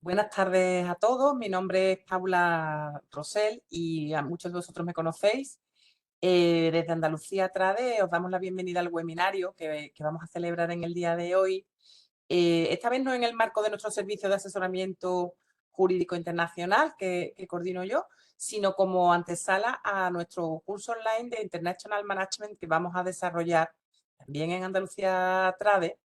Buenas tardes a todos. Mi nombre es Paula Rosell y a muchos de vosotros me conocéis. Desde Andalucía Trade os damos la bienvenida al webinario que vamos a celebrar en el día de hoy. Esta vez no en el marco de nuestro servicio de asesoramiento jurídico internacional que coordino yo, sino como antesala a nuestro curso online de International Management que vamos a desarrollar también en Andalucía Trade,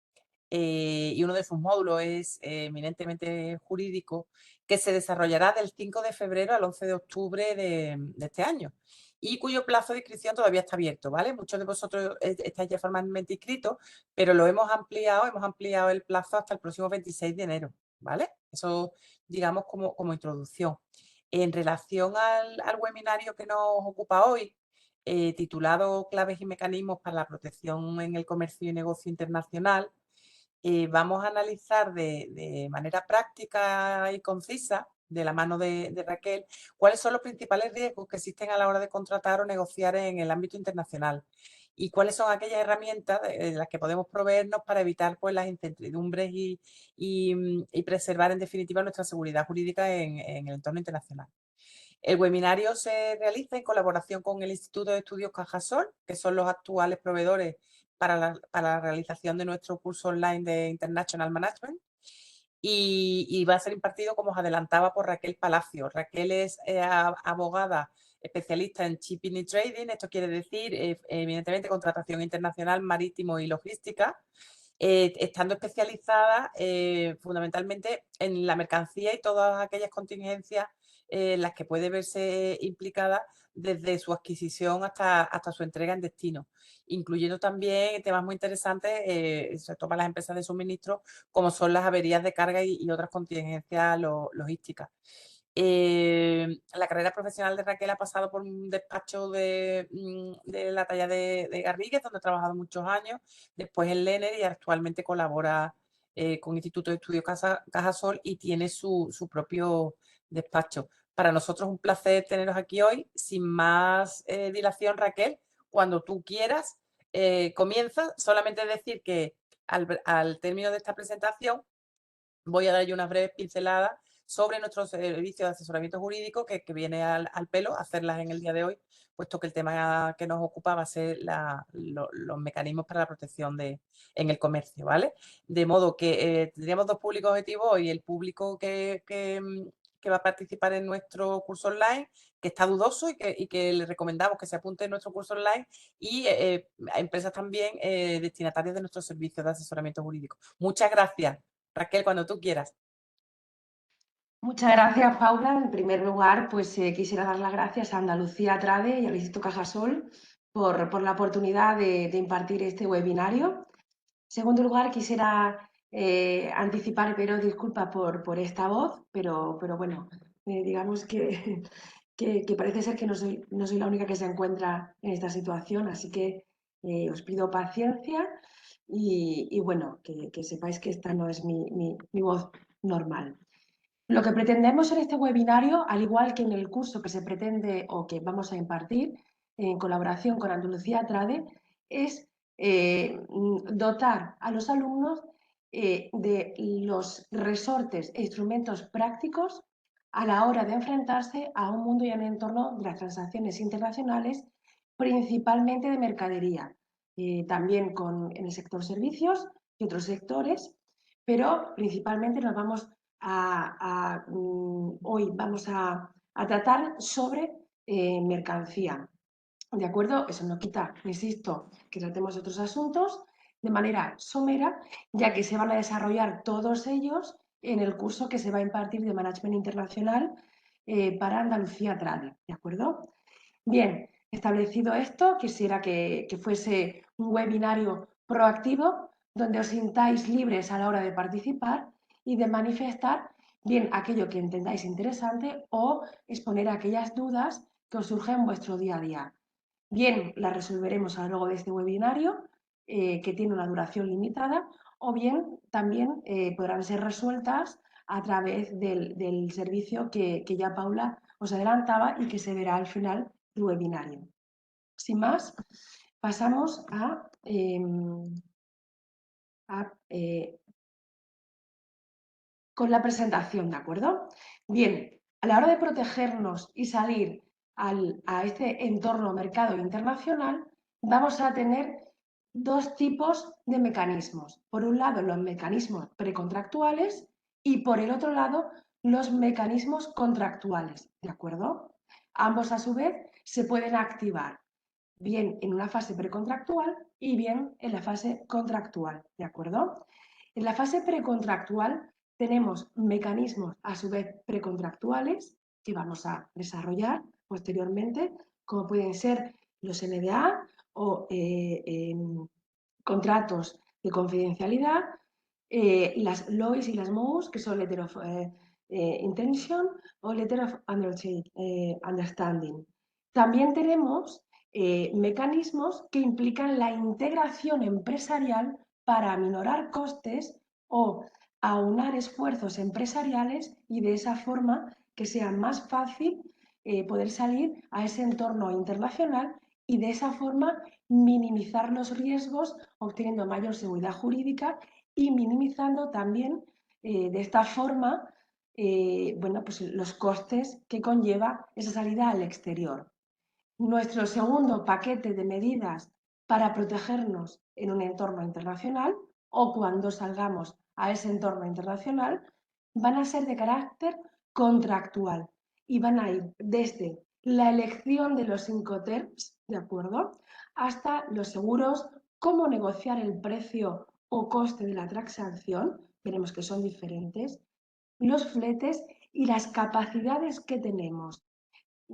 y uno de sus módulos es eminentemente jurídico, que se desarrollará del 5 de febrero al 11 de octubre de este año y cuyo plazo de inscripción todavía está abierto, ¿vale? Muchos de vosotros estáis ya formalmente inscritos, pero lo hemos ampliado el plazo hasta el próximo 26 de enero, ¿vale? Eso, digamos, como introducción. En relación al webinario que nos ocupa hoy, titulado Claves y mecanismos para la protección en el comercio y negocio internacional, vamos a analizar de manera práctica y concisa, de la mano de Raquel, cuáles son los principales riesgos que existen a la hora de contratar o negociar en el ámbito internacional y cuáles son aquellas herramientas de las que podemos proveernos para evitar pues, las incertidumbres y preservar en definitiva nuestra seguridad jurídica en el entorno internacional. El webinario se realiza en colaboración con el Instituto de Estudios Cajasol, que son los actuales proveedores para la realización de nuestro curso online de International Management, y va a ser impartido, como os adelantaba, por Raquel Palacio. Raquel es abogada especialista en shipping y trading. Esto quiere decir, evidentemente, contratación internacional, marítimo y logística, estando especializada fundamentalmente en la mercancía y todas aquellas contingencias en las que puede verse implicada desde su adquisición hasta su entrega en destino, incluyendo también temas muy interesantes, sobre todo para las empresas de suministro, como son las averías de carga y otras contingencias logísticas. La carrera profesional de Raquel ha pasado por un despacho de la talla de Garrigues, donde ha trabajado muchos años, después en Lener y actualmente colabora con Instituto de Estudios Cajasol y tiene su propio despacho. Para nosotros es un placer teneros aquí hoy. Sin más dilación, Raquel, cuando tú quieras, comienza. Solamente decir que al término de esta presentación voy a dar yo unas breves pinceladas sobre nuestro servicio de asesoramiento jurídico que viene al pelo, hacerlas en el día de hoy, puesto que el tema que nos ocupa va a ser los mecanismos para la protección en el comercio, ¿vale? De modo que tendríamos dos públicos objetivos hoy: el público que va a participar en nuestro curso online, que está dudoso y que le recomendamos que se apunte en nuestro curso online, y a empresas también destinatarias de nuestros servicios de asesoramiento jurídico. Muchas gracias. Raquel, cuando tú quieras. Muchas gracias, Paula. En primer lugar, pues quisiera dar las gracias a Andalucía Trade y al Instituto Cajasol por la oportunidad de impartir este webinario. En segundo lugar, quisiera anticipar y pedir disculpas por esta voz, pero bueno, digamos que parece ser que no soy la única que se encuentra en esta situación, así que os pido paciencia y bueno, que sepáis que esta no es mi voz normal. Lo que pretendemos en este webinario, al igual que en el curso que se pretende o que vamos a impartir en colaboración con Andalucía Trade, es dotar a los alumnos de los resortes e instrumentos prácticos a la hora de enfrentarse a un mundo y un entorno de las transacciones internacionales, principalmente de mercadería, también en el sector servicios y otros sectores, pero principalmente nos vamos hoy vamos a tratar sobre mercancía. ¿De acuerdo? Eso no quita, insisto, que tratemos otros asuntos de manera somera, ya que se van a desarrollar todos ellos en el curso que se va a impartir de Management Internacional para Andalucía Trade. ¿De acuerdo? Bien, establecido esto, quisiera que fuese un webinario proactivo donde os sintáis libres a la hora de participar y de manifestar bien aquello que entendáis interesante o exponer aquellas dudas que os surgen en vuestro día a día. Bien, las resolveremos a lo largo de este webinario, que tiene una duración limitada, o bien también podrán ser resueltas a través del servicio que ya Paula os adelantaba y que se verá al final del webinario. Sin más, pasamos a con la presentación, ¿de acuerdo? Bien, a la hora de protegernos y salir a este entorno mercado internacional, vamos a tener dos tipos de mecanismos. Por un lado, los mecanismos precontractuales y por el otro lado, los mecanismos contractuales, ¿de acuerdo? Ambos, a su vez, se pueden activar bien en una fase precontractual y bien en la fase contractual, ¿de acuerdo? En la fase precontractual tenemos mecanismos a su vez precontractuales que vamos a desarrollar posteriormente, como pueden ser los NDA o contratos de confidencialidad, las LOIs y las MOUs, que son Letter of Intention o Letter of Understanding. También tenemos mecanismos que implican la integración empresarial para aminorar costes o aunar esfuerzos empresariales y de esa forma que sea más fácil poder salir a ese entorno internacional y de esa forma minimizar los riesgos obteniendo mayor seguridad jurídica y minimizando también de esta forma bueno, pues los costes que conlleva esa salida al exterior. Nuestro segundo paquete de medidas para protegernos en un entorno internacional o cuando salgamos a ese entorno internacional van a ser de carácter contractual y van a ir desde la elección de los Incoterms, ¿de acuerdo? Hasta los seguros, cómo negociar el precio o coste de la transacción, veremos que son diferentes, los fletes y las capacidades que tenemos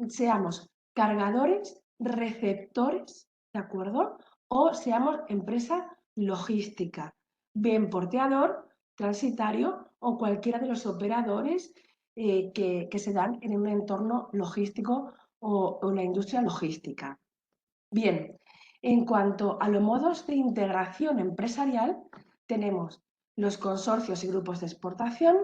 seamos cargadores, receptores, ¿de acuerdo? O seamos empresa logística, bien porteador, transitario o cualquiera de los operadores que se dan en un entorno logístico o la industria logística. Bien, en cuanto a los modos de integración empresarial, tenemos los consorcios y grupos de exportación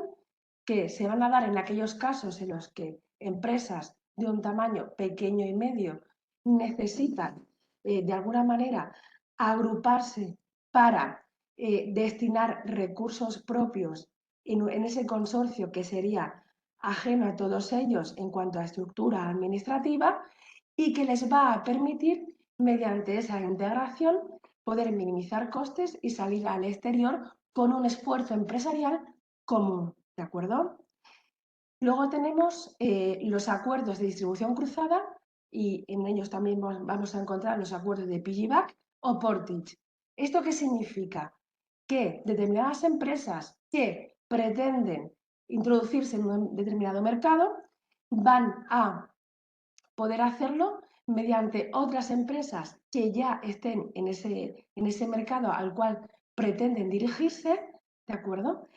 que se van a dar en aquellos casos en los que empresas de un tamaño pequeño y medio necesitan de alguna manera agruparse para destinar recursos propios en ese consorcio que sería ajeno a todos ellos en cuanto a estructura administrativa y que les va a permitir, mediante esa integración, poder minimizar costes y salir al exterior con un esfuerzo empresarial común, ¿de acuerdo? Luego tenemos los acuerdos de distribución cruzada y en ellos también vamos a encontrar los acuerdos de piggyback o portage. ¿Esto qué significa? Que determinadas empresas que pretenden introducirse en un determinado mercado van a poder hacerlo mediante otras empresas que ya estén en ese mercado al cual pretenden dirigirse, ¿de acuerdo?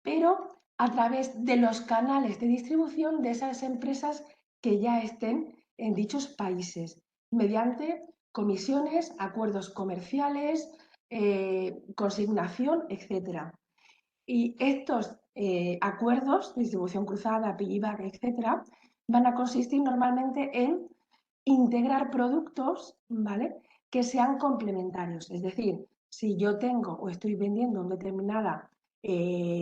Pero a través de los canales de distribución de esas empresas que ya estén en dichos países, mediante comisiones, acuerdos comerciales, consignación, etc. Y estos acuerdos, distribución cruzada, piggyback, etcétera, van a consistir normalmente en integrar productos, ¿vale? Que sean complementarios. Es decir, si yo tengo o estoy vendiendo un determinado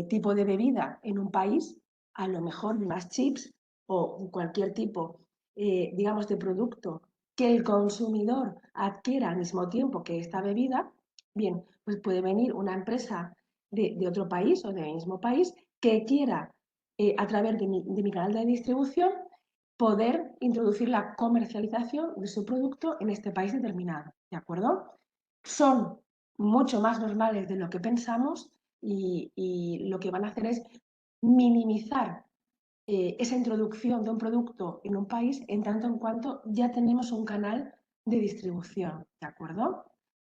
tipo de bebida en un país, a lo mejor más chips o cualquier tipo, digamos, de producto que el consumidor adquiera al mismo tiempo que esta bebida, bien, pues puede venir una empresa de otro país o del mismo país que quiera, a través de mi canal de distribución, poder introducir la comercialización de su producto en este país determinado, ¿de acuerdo? Son mucho más normales de lo que pensamos y lo que van a hacer es minimizar esa introducción de un producto en un país en tanto en cuanto ya tenemos un canal de distribución, ¿de acuerdo?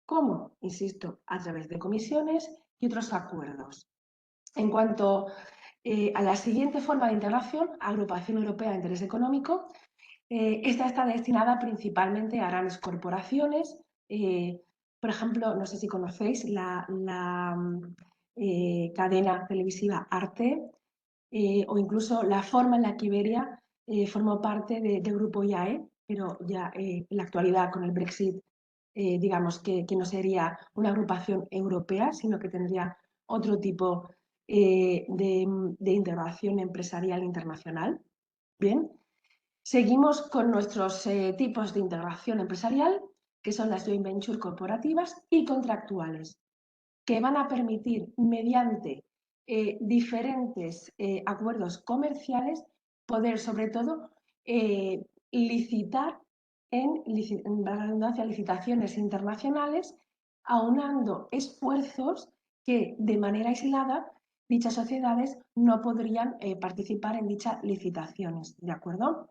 ¿Cómo? Insisto, a través de comisiones y otros acuerdos. En cuanto a la siguiente forma de integración, Agrupación Europea de Interés Económico, esta está destinada principalmente a grandes corporaciones. Por ejemplo, no sé si conocéis la cadena televisiva Arte o incluso la forma en la que Iberia formó parte del grupo IAE, pero ya en la actualidad con el Brexit, digamos que no sería una agrupación europea, sino que tendría otro tipo de integración empresarial internacional. Bien, seguimos con nuestros tipos de integración empresarial, que son las joint venture corporativas y contractuales, que van a permitir, mediante diferentes acuerdos comerciales, poder sobre todo licitar en redundancia, licitaciones internacionales, aunando esfuerzos que de manera aislada dichas sociedades no podrían participar en dichas licitaciones, ¿de acuerdo?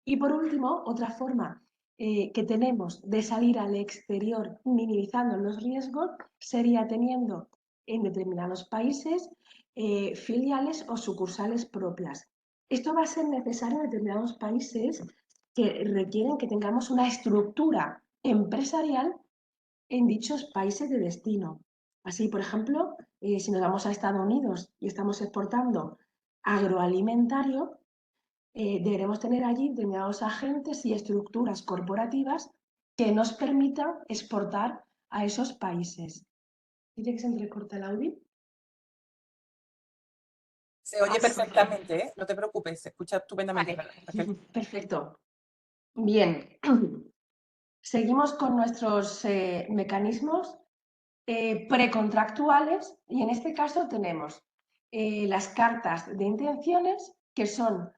Y por último, otra forma que tenemos de salir al exterior minimizando los riesgos sería teniendo en determinados países filiales o sucursales propias. Esto va a ser necesario en determinados países que requieren que tengamos una estructura empresarial en dichos países de destino. Así, por ejemplo, si nos vamos a Estados Unidos y estamos exportando agroalimentario, deberemos tener allí determinados agentes y estructuras corporativas que nos permitan exportar a esos países. ¿Dice que se entrecorta el audio? Se oye Sí. perfectamente, ¿eh? No te preocupes, se escucha estupendamente. Vale. Perfecto. Bien. Seguimos con nuestros mecanismos precontractuales y en este caso tenemos las cartas de intenciones, que son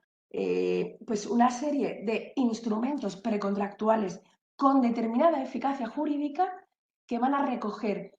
pues una serie de instrumentos precontractuales con determinada eficacia jurídica que van a recoger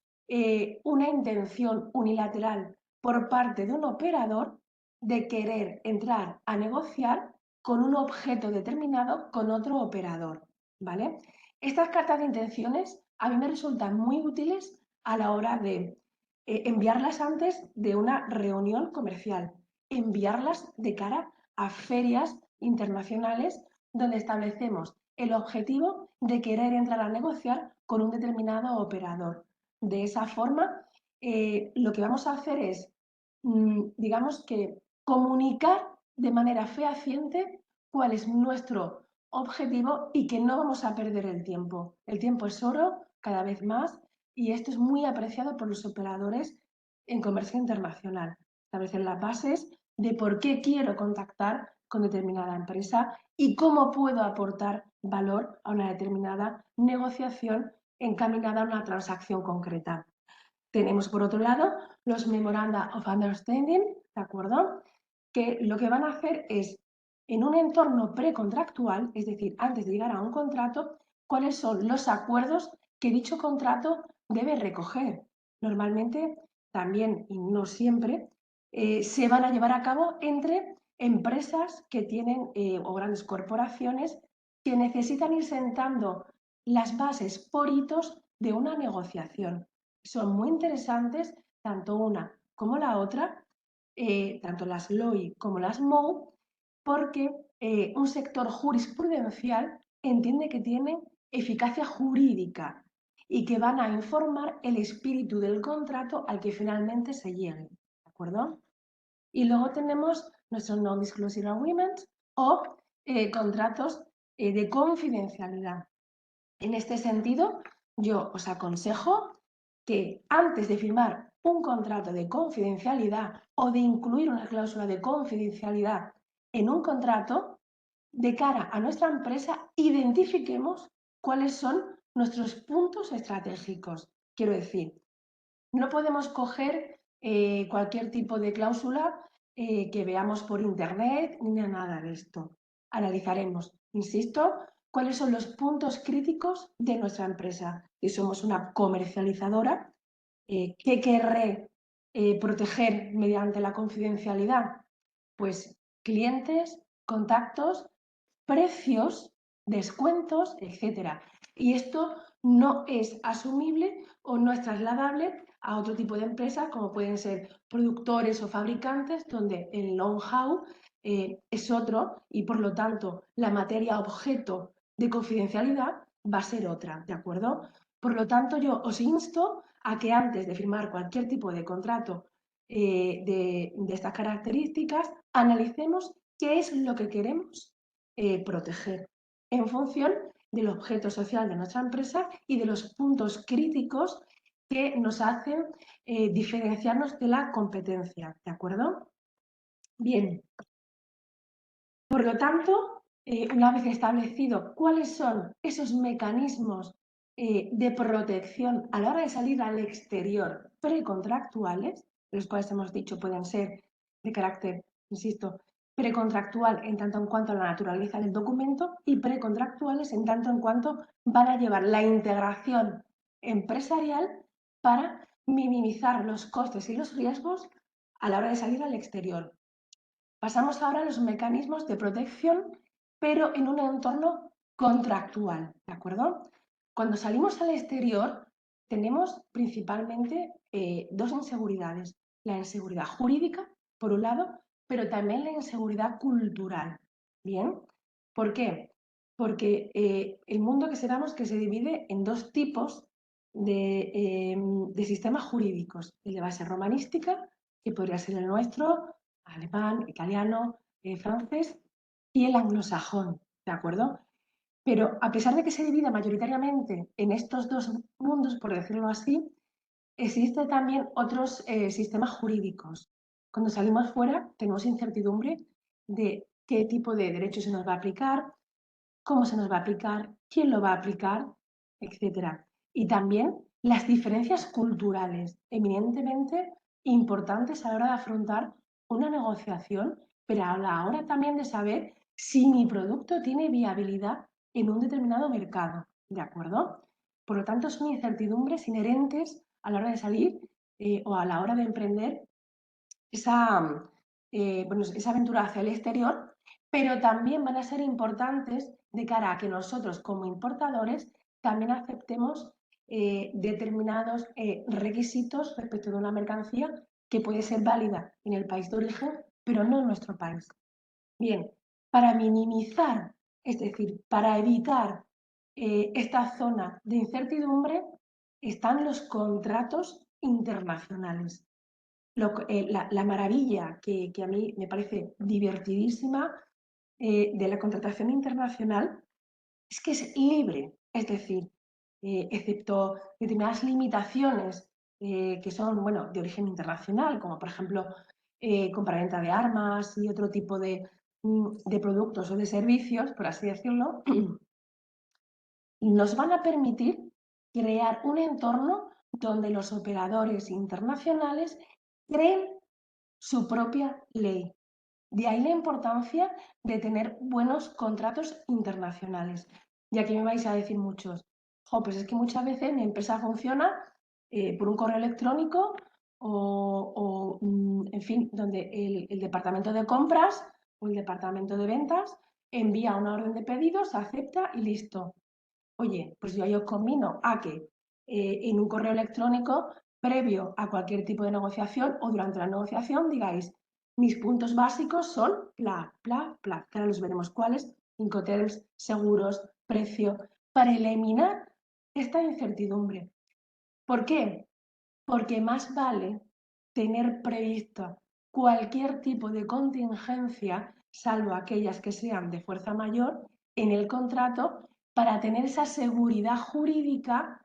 una intención unilateral por parte de un operador de querer entrar a negociar con un objeto determinado con otro operador, ¿vale? Estas cartas de intenciones a mí me resultan muy útiles a la hora de enviarlas antes de una reunión comercial, enviarlas de cara a ferias internacionales donde establecemos el objetivo de querer entrar a negociar con un determinado operador. De esa forma, lo que vamos a hacer es, digamos que, comunicar de manera fehaciente cuál es nuestro objetivo y que no vamos a perder el tiempo. El tiempo es oro cada vez más y esto es muy apreciado por los operadores en comercio internacional. Establecer las bases de por qué quiero contactar con determinada empresa y cómo puedo aportar valor a una determinada negociación encaminada a una transacción concreta. Tenemos, por otro lado, los Memoranda of Understanding, ¿de acuerdo? Que lo que van a hacer es, en un entorno precontractual, es decir, antes de llegar a un contrato, cuáles son los acuerdos que dicho contrato debe recoger. Normalmente, también y no siempre, se van a llevar a cabo entre empresas que tienen o grandes corporaciones que necesitan ir sentando las bases por hitos de una negociación. Son muy interesantes tanto una como la otra, tanto las LOI como las MOU, porque un sector jurisprudencial entiende que tienen eficacia jurídica y que van a informar el espíritu del contrato al que finalmente se llegue. ¿De acuerdo? Y luego tenemos nuestros Non-Disclosure Agreements o contratos de confidencialidad. En este sentido, yo os aconsejo que antes de firmar un contrato de confidencialidad o de incluir una cláusula de confidencialidad en un contrato, de cara a nuestra empresa, identifiquemos cuáles son nuestros puntos estratégicos. Quiero decir, no podemos coger cualquier tipo de cláusula que veamos por internet ni nada de esto. Analizaremos, insisto, cuáles son los puntos críticos de nuestra empresa. Si somos una comercializadora, ¿qué querré proteger mediante la confidencialidad? Pues clientes, contactos, precios, descuentos, etcétera. Y esto no es asumible o no es trasladable a otro tipo de empresas como pueden ser productores o fabricantes donde el know-how es otro y por lo tanto la materia objeto de confidencialidad va a ser otra, ¿de acuerdo? Por lo tanto yo os insto a que antes de firmar cualquier tipo de contrato de estas características analicemos qué es lo que queremos proteger en función del objeto social de nuestra empresa y de los puntos críticos que nos hacen diferenciarnos de la competencia, ¿de acuerdo? Bien, por lo tanto, una vez establecido cuáles son esos mecanismos de protección a la hora de salir al exterior precontractuales, los cuales hemos dicho pueden ser de carácter, insisto, precontractual en tanto en cuanto a la naturaleza del documento y precontractuales en tanto en cuanto van a llevar la integración empresarial para minimizar los costes y los riesgos a la hora de salir al exterior. Pasamos ahora a los mecanismos de protección, pero en un entorno contractual, ¿de acuerdo? Cuando salimos al exterior, tenemos principalmente dos inseguridades. La inseguridad jurídica, por un lado, pero también la inseguridad cultural. ¿Bien? ¿Por qué? Porque el mundo que sepamos que se divide en dos tipos de sistemas jurídicos. El de base romanística, que podría ser el nuestro, alemán, italiano, francés y el anglosajón, ¿de acuerdo? Pero a pesar de que se divida mayoritariamente en estos dos mundos, por decirlo así, existen también otros sistemas jurídicos. Cuando salimos fuera tenemos incertidumbre de qué tipo de derecho se nos va a aplicar, cómo se nos va a aplicar, quién lo va a aplicar, etcétera. Y también las diferencias culturales, eminentemente importantes a la hora de afrontar una negociación, pero a la hora también de saber si mi producto tiene viabilidad en un determinado mercado, ¿de acuerdo? Por lo tanto, son incertidumbres inherentes a la hora de salir o a la hora de emprender esa, esa aventura hacia el exterior, pero también van a ser importantes de cara a que nosotros como importadores también aceptemos determinados requisitos respecto de una mercancía que puede ser válida en el país de origen, pero no en nuestro país. Bien, para minimizar, es decir, para evitar esta zona de incertidumbre, están los contratos internacionales. La maravilla que a mí me parece divertidísima de la contratación internacional es que es libre, es decir, excepto determinadas limitaciones que son bueno, de origen internacional, como por ejemplo compraventa de armas y otro tipo de productos o de servicios, por así decirlo, nos van a permitir crear un entorno donde los operadores internacionales creen su propia ley. De ahí la importancia de tener buenos contratos internacionales. Y aquí me vais a decir muchos, pues es que muchas veces mi empresa funciona por un correo electrónico en fin, donde el departamento de compras o el departamento de ventas envía una orden de pedidos, acepta y listo. Oye, pues yo os convino a que en un correo electrónico, previo a cualquier tipo de negociación o durante la negociación, digáis, mis puntos básicos son bla, bla, bla, que ahora los veremos cuáles, Incoterms, seguros, precio, para eliminar esta incertidumbre. ¿Por qué? Porque más vale tener previsto cualquier tipo de contingencia, salvo aquellas que sean de fuerza mayor, en el contrato para tener esa seguridad jurídica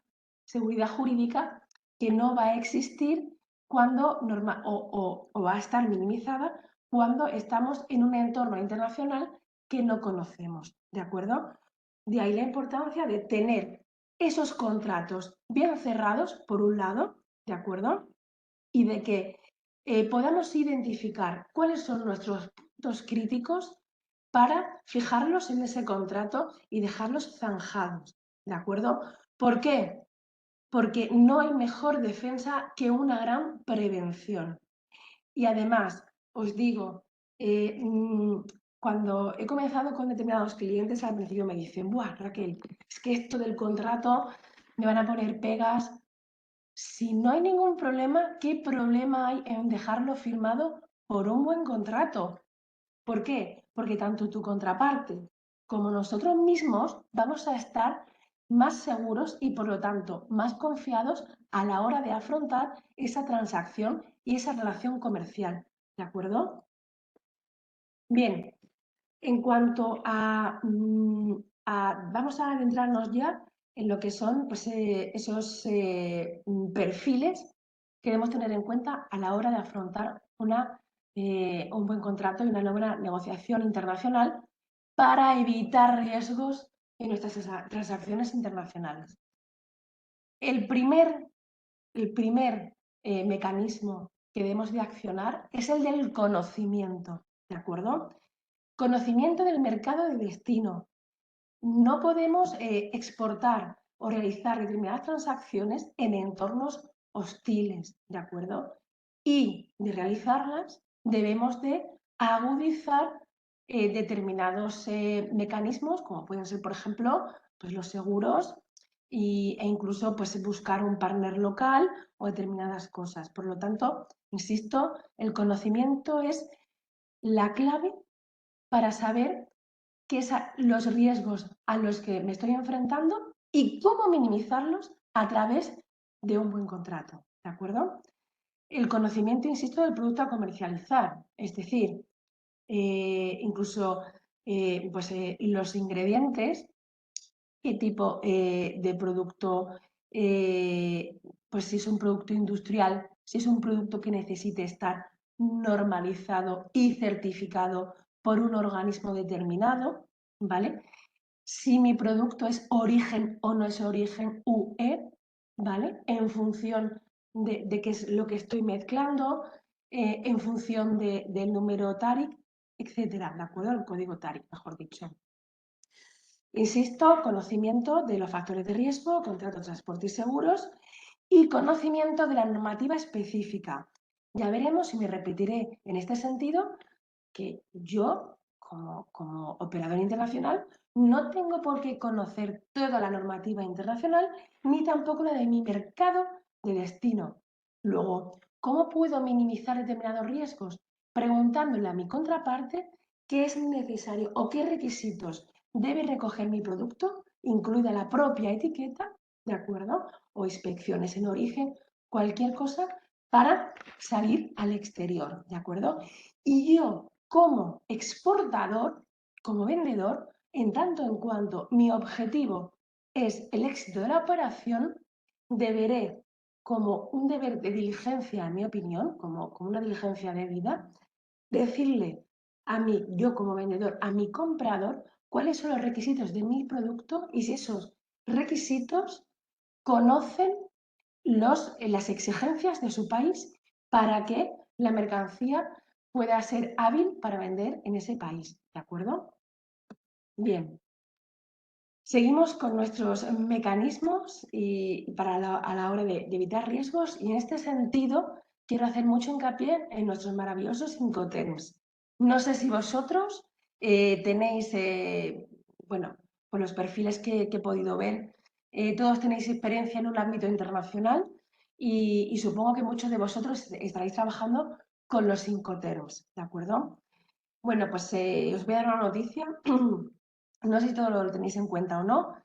que no va a existir cuando o va a estar minimizada cuando estamos en un entorno internacional que no conocemos, ¿de acuerdo? De ahí la importancia de tener esos contratos bien cerrados, por un lado, ¿de acuerdo? Y de que podamos identificar cuáles son nuestros puntos críticos para fijarlos en ese contrato y dejarlos zanjados, ¿de acuerdo? ¿Por qué? Porque no hay mejor defensa que una gran prevención. Y además, os digo, eh, mm, cuando he comenzado con determinados clientes, al principio me dicen, ¡buah, Raquel! Es que esto del contrato me van a poner pegas. Si no hay ningún problema, ¿qué problema hay en dejarlo firmado por un buen contrato? ¿Por qué? Porque tanto tu contraparte como nosotros mismos vamos a estar más seguros y por lo tanto más confiados a la hora de afrontar esa transacción y esa relación comercial. ¿De acuerdo? Bien, en cuanto vamos a adentrarnos ya en lo que son pues, esos perfiles que debemos tener en cuenta a la hora de afrontar un buen contrato y una buena negociación internacional para evitar riesgos en nuestras transacciones internacionales. El primer mecanismo que debemos de accionar es el del conocimiento, ¿de acuerdo? Conocimiento del mercado de destino. No podemos exportar o realizar determinadas transacciones en entornos hostiles, ¿de acuerdo? Y de realizarlas debemos de agudizar determinados mecanismos, como pueden ser, por ejemplo, pues los seguros e incluso pues, buscar un partner local o determinadas cosas. Por lo tanto, insisto, el conocimiento es la clave para saber qué son los riesgos a los que me estoy enfrentando y cómo minimizarlos a través de un buen contrato, ¿de acuerdo? El conocimiento, insisto, del producto a comercializar, es decir, incluso los ingredientes, qué tipo de producto, pues si es un producto industrial, si es un producto que necesite estar normalizado y certificado por un organismo determinado, ¿vale? Si mi producto es origen o no es origen UE, ¿vale? En función de qué es lo que estoy mezclando, en función del número TARIC, etcétera, ¿de acuerdo? El código TARIC, mejor dicho. Insisto, conocimiento de los factores de riesgo, contratos, transporte y seguros y conocimiento de la normativa específica. Ya veremos, y me repetiré en este sentido, que yo, como operador internacional, no tengo por qué conocer toda la normativa internacional ni tampoco la de mi mercado de destino. Luego, ¿cómo puedo minimizar determinados riesgos? Preguntándole a mi contraparte qué es necesario o qué requisitos debe recoger mi producto, incluida la propia etiqueta, ¿de acuerdo? O inspecciones en origen, cualquier cosa para salir al exterior, ¿de acuerdo? Y yo, como exportador, como vendedor, en tanto en cuanto mi objetivo es el éxito de la operación, deberé, como un deber de diligencia, en mi opinión, como una diligencia de vida, decirle a mí, yo como vendedor, a mi comprador, cuáles son los requisitos de mi producto y si esos requisitos conocen las exigencias de su país para que la mercancía pueda ser hábil para vender en ese país, ¿de acuerdo? Bien, seguimos con nuestros mecanismos a la hora de evitar riesgos y en este sentido quiero hacer mucho hincapié en nuestros maravillosos Incoterms. No sé si vosotros tenéis, bueno, por los perfiles que he podido ver, todos tenéis experiencia en un ámbito internacional y supongo que muchos de vosotros estaréis trabajando con los Incoterms, ¿de acuerdo? Bueno, pues os voy a dar una noticia. No sé si todo lo tenéis en cuenta o no,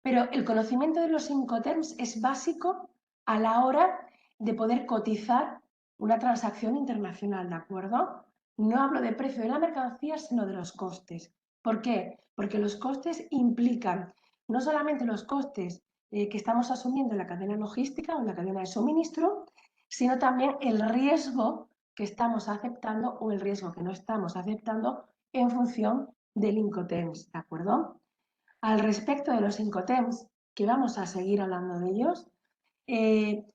pero el conocimiento de los Incoterms es básico a la hora de poder cotizar una transacción internacional, ¿de acuerdo? No hablo de precio de la mercancía, sino de los costes. ¿Por qué? Porque los costes implican no solamente los costes que estamos asumiendo en la cadena logística o en la cadena de suministro, sino también el riesgo que estamos aceptando o el riesgo que no estamos aceptando en función del Incoterms, ¿de acuerdo? Al respecto de los Incoterms, que vamos a seguir hablando de ellos, eh,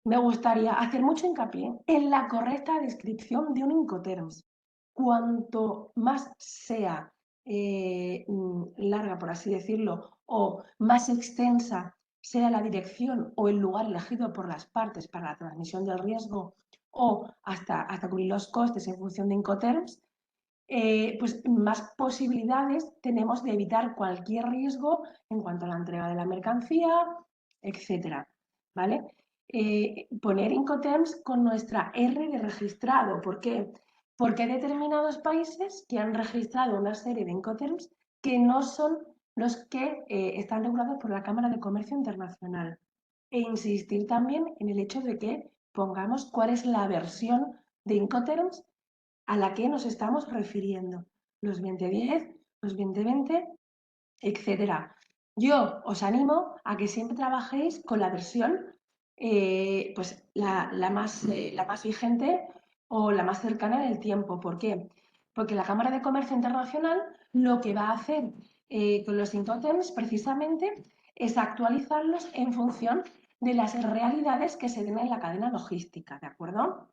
me gustaría hacer mucho hincapié en la correcta descripción de un Incoterms. Cuanto más sea larga, por así decirlo, o más extensa sea la dirección o el lugar elegido por las partes para la transmisión del riesgo o hasta cubrir los costes en función de Incoterms, pues más posibilidades tenemos de evitar cualquier riesgo en cuanto a la entrega de la mercancía, etcétera, ¿vale? Poner Incoterms con nuestra R de registrado. ¿Por qué? Porque hay determinados países que han registrado una serie de Incoterms que no son los que están regulados por la Cámara de Comercio Internacional. E insistir también en el hecho de que pongamos cuál es la versión de Incoterms a la que nos estamos refiriendo. Los 2010, los 2020, etcétera. Yo os animo a que siempre trabajéis con la versión, pues la más vigente o la más cercana en el tiempo. ¿Por qué? Porque la Cámara de Comercio Internacional lo que va a hacer con los Incoterms precisamente es actualizarlos en función de las realidades que se den en la cadena logística, ¿de acuerdo?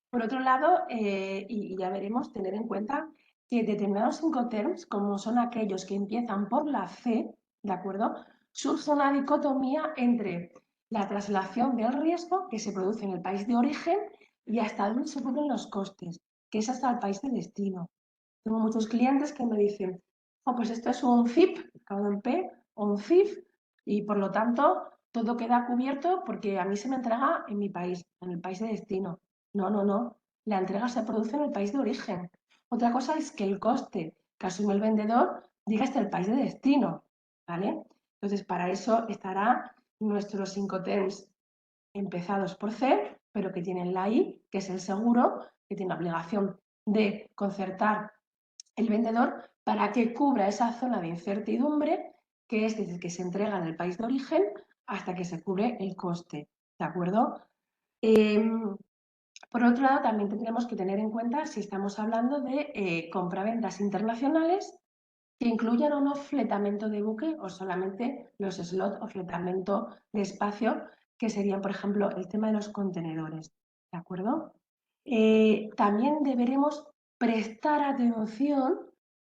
Por otro lado, y ya veremos, tener en cuenta que determinados Incoterms, como son aquellos que empiezan por la C, ¿de acuerdo? Surge una dicotomía entre la traslación del riesgo que se produce en el país de origen y hasta dónde se cubren los costes, que es hasta el país de destino. Tengo muchos clientes que me dicen, oh, pues esto es un FIP, acabado en P, o un FIF, y por lo tanto todo queda cubierto porque a mí se me entrega en mi país, en el país de destino. No, no, no. La entrega se produce en el país de origen. Otra cosa es que el coste que asume el vendedor diga hasta el país de destino, ¿vale? Entonces, para eso estará nuestros Incoterms empezados por C, pero que tienen la I, que es el seguro, que tiene la obligación de concertar el vendedor para que cubra esa zona de incertidumbre que es desde que se entrega en el país de origen hasta que se cubre el coste, ¿de acuerdo? Eh, por otro lado, también tendremos que tener en cuenta si estamos hablando de compraventas internacionales que incluyan o no fletamento de buque o solamente los slots o fletamento de espacio, que serían, por ejemplo, el tema de los contenedores. ¿De acuerdo? También deberemos prestar atención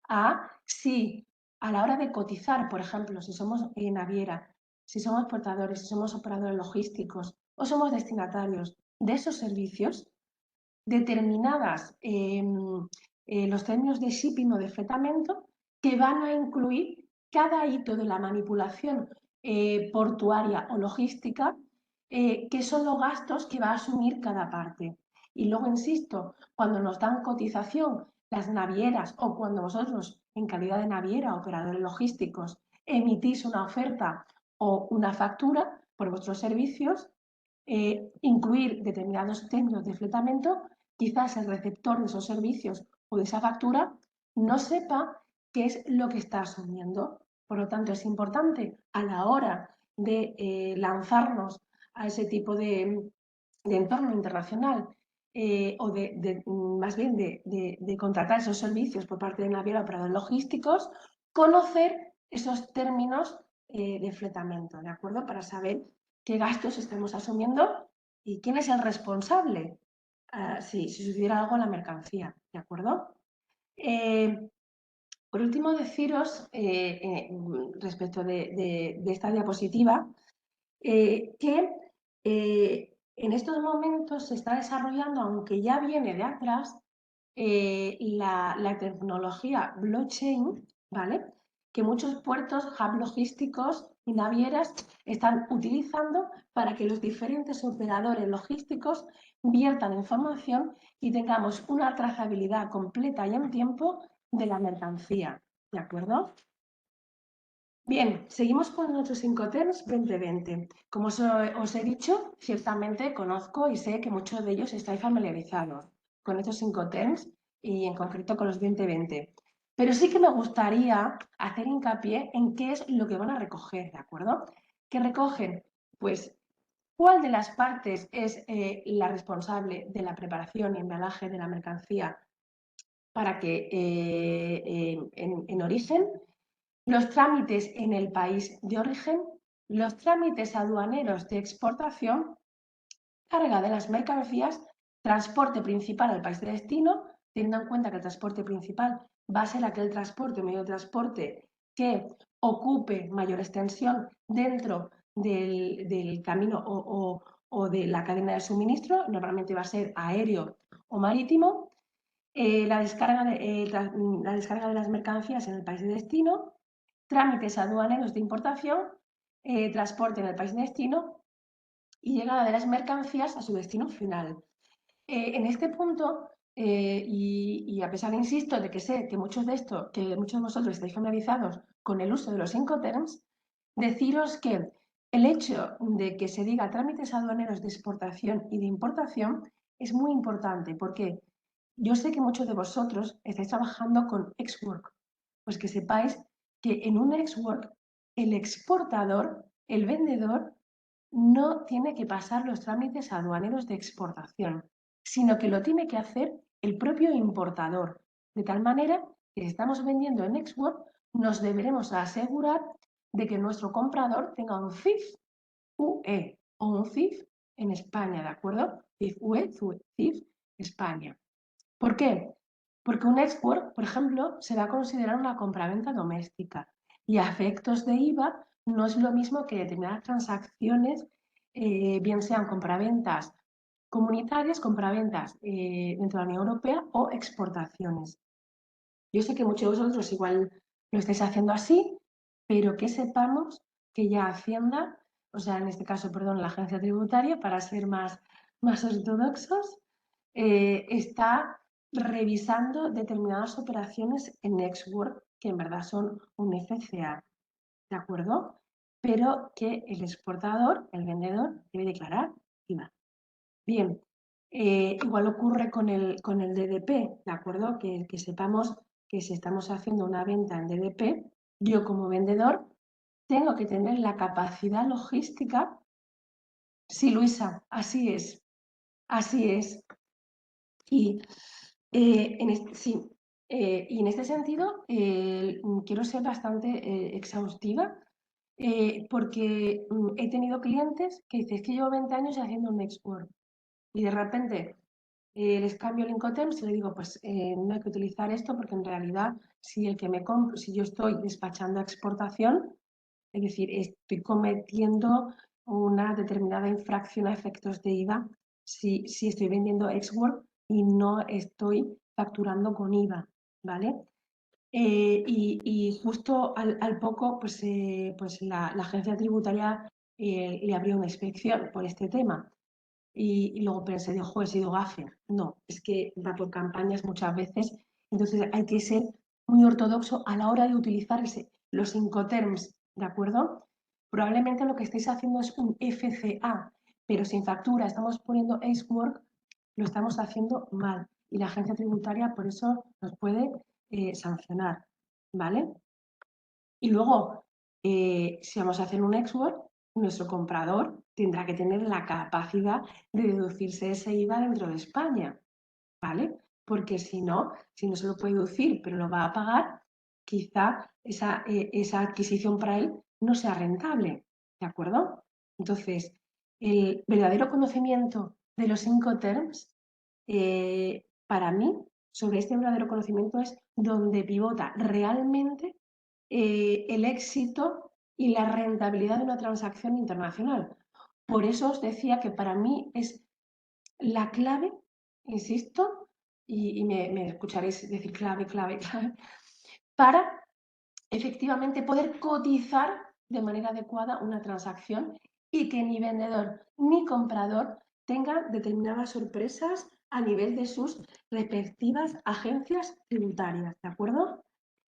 a si a la hora de cotizar, por ejemplo, si somos naviera, si somos portadores, si somos operadores logísticos o somos destinatarios de esos servicios, determinadas los términos de shipping o de fletamento que van a incluir cada hito de la manipulación portuaria o logística, que son los gastos que va a asumir cada parte. Y luego, insisto, cuando nos dan cotización las navieras o cuando vosotros, en calidad de naviera, operadores logísticos, emitís una oferta o una factura por vuestros servicios, incluir determinados términos de fletamento, quizás el receptor de esos servicios o de esa factura no sepa qué es lo que está asumiendo. Por lo tanto, es importante a la hora de lanzarnos a ese tipo de entorno internacional o más bien de contratar esos servicios por parte de naviera operadores logísticos, conocer esos términos de fletamento, ¿de acuerdo? Para saber qué gastos estamos asumiendo y quién es el responsable si sucediera algo en la mercancía, ¿de acuerdo? Por último, deciros respecto de esta diapositiva que en estos momentos se está desarrollando, aunque ya viene de atrás, la tecnología blockchain, ¿vale? Que muchos puertos, hub logísticos y navieras están utilizando para que los diferentes operadores logísticos viertan información y tengamos una trazabilidad completa y en tiempo de la mercancía, ¿de acuerdo? Bien, seguimos con nuestros Incoterms 2020. Como os he dicho, ciertamente conozco y sé que muchos de ellos estáis familiarizados con estos Incoterms y en concreto con los 2020. Pero sí que me gustaría hacer hincapié en qué es lo que van a recoger, ¿de acuerdo? ¿Qué recogen? Pues, ¿cuál de las partes es la responsable de la preparación y embalaje de la mercancía para que en origen? Los trámites en el país de origen, los trámites aduaneros de exportación, carga de las mercancías, transporte principal al país de destino, teniendo en cuenta que el transporte principal va a ser aquel transporte, medio de transporte que ocupe mayor extensión dentro del camino o de la cadena de suministro, normalmente va a ser aéreo o marítimo, la descarga de las mercancías en el país de destino, trámites aduaneros de importación, transporte en el país de destino y llegada de las mercancías a su destino final. En este punto, y a pesar, insisto, de que sé que muchos de vosotros estáis familiarizados con el uso de los Incoterms, deciros que el hecho de que se diga trámites aduaneros de exportación y de importación es muy importante porque yo sé que muchos de vosotros estáis trabajando con Xwork, pues que sepáis que en un Xwork el exportador, el vendedor, no tiene que pasar los trámites aduaneros de exportación, sino que lo tiene que hacer el propio importador. De tal manera que si estamos vendiendo en export, nos deberemos asegurar de que nuestro comprador tenga un CIF UE o un CIF en España, ¿de acuerdo? CIF UE, CIF España. ¿Por qué? Porque un export, por ejemplo, se va a considerar una compraventa doméstica y a efectos de IVA no es lo mismo que determinadas transacciones, bien sean compraventas comunitarias, compraventas dentro de la Unión Europea o exportaciones. Yo sé que muchos de vosotros igual lo estáis haciendo así, pero que sepamos que ya Hacienda, o sea, en este caso, perdón, la agencia tributaria, para ser más ortodoxos, está revisando determinadas operaciones en Nextwork que en verdad son un FCA, ¿de acuerdo? Pero que el exportador, el vendedor, debe declarar IVA. Bien, igual ocurre con el DDP, ¿de acuerdo? Que sepamos que si estamos haciendo una venta en DDP, yo como vendedor tengo que tener la capacidad logística. Sí, Luisa, así es, así es. Y sí, y en este sentido quiero ser bastante exhaustiva porque he tenido clientes que dicen, es que llevo 20 años haciendo un export y de repente les cambio el Incoterms y le digo, pues no hay que utilizar esto porque en realidad si el que me compro, si yo estoy despachando a exportación, es decir, estoy cometiendo una determinada infracción a efectos de IVA si estoy vendiendo export y no estoy facturando con IVA, ¿vale? Y justo al poco, pues la agencia tributaria le abrió una inspección por este tema. Y luego pensé, de, joder, he sido gafe. No, es que va por campañas muchas veces. Entonces hay que ser muy ortodoxo a la hora de utilizar los Incoterms, ¿de acuerdo? Probablemente lo que estáis haciendo es un FCA, pero sin factura, estamos poniendo Acework, lo estamos haciendo mal. Y la agencia tributaria por eso nos puede sancionar, ¿vale? Y luego, si vamos a hacer un export, nuestro comprador tendrá que tener la capacidad de deducirse ese IVA dentro de España, ¿vale? Porque si no se lo puede deducir, pero lo va a pagar, quizá esa adquisición para él no sea rentable, ¿de acuerdo? Entonces, el verdadero conocimiento de los Incoterms, para mí, sobre este verdadero conocimiento es donde pivota realmente el éxito y la rentabilidad de una transacción internacional. Por eso os decía que para mí es la clave, insisto, y me escucharéis decir clave, clave, clave, para efectivamente poder cotizar de manera adecuada una transacción y que ni vendedor ni comprador tengan determinadas sorpresas a nivel de sus respectivas agencias tributarias, ¿de acuerdo?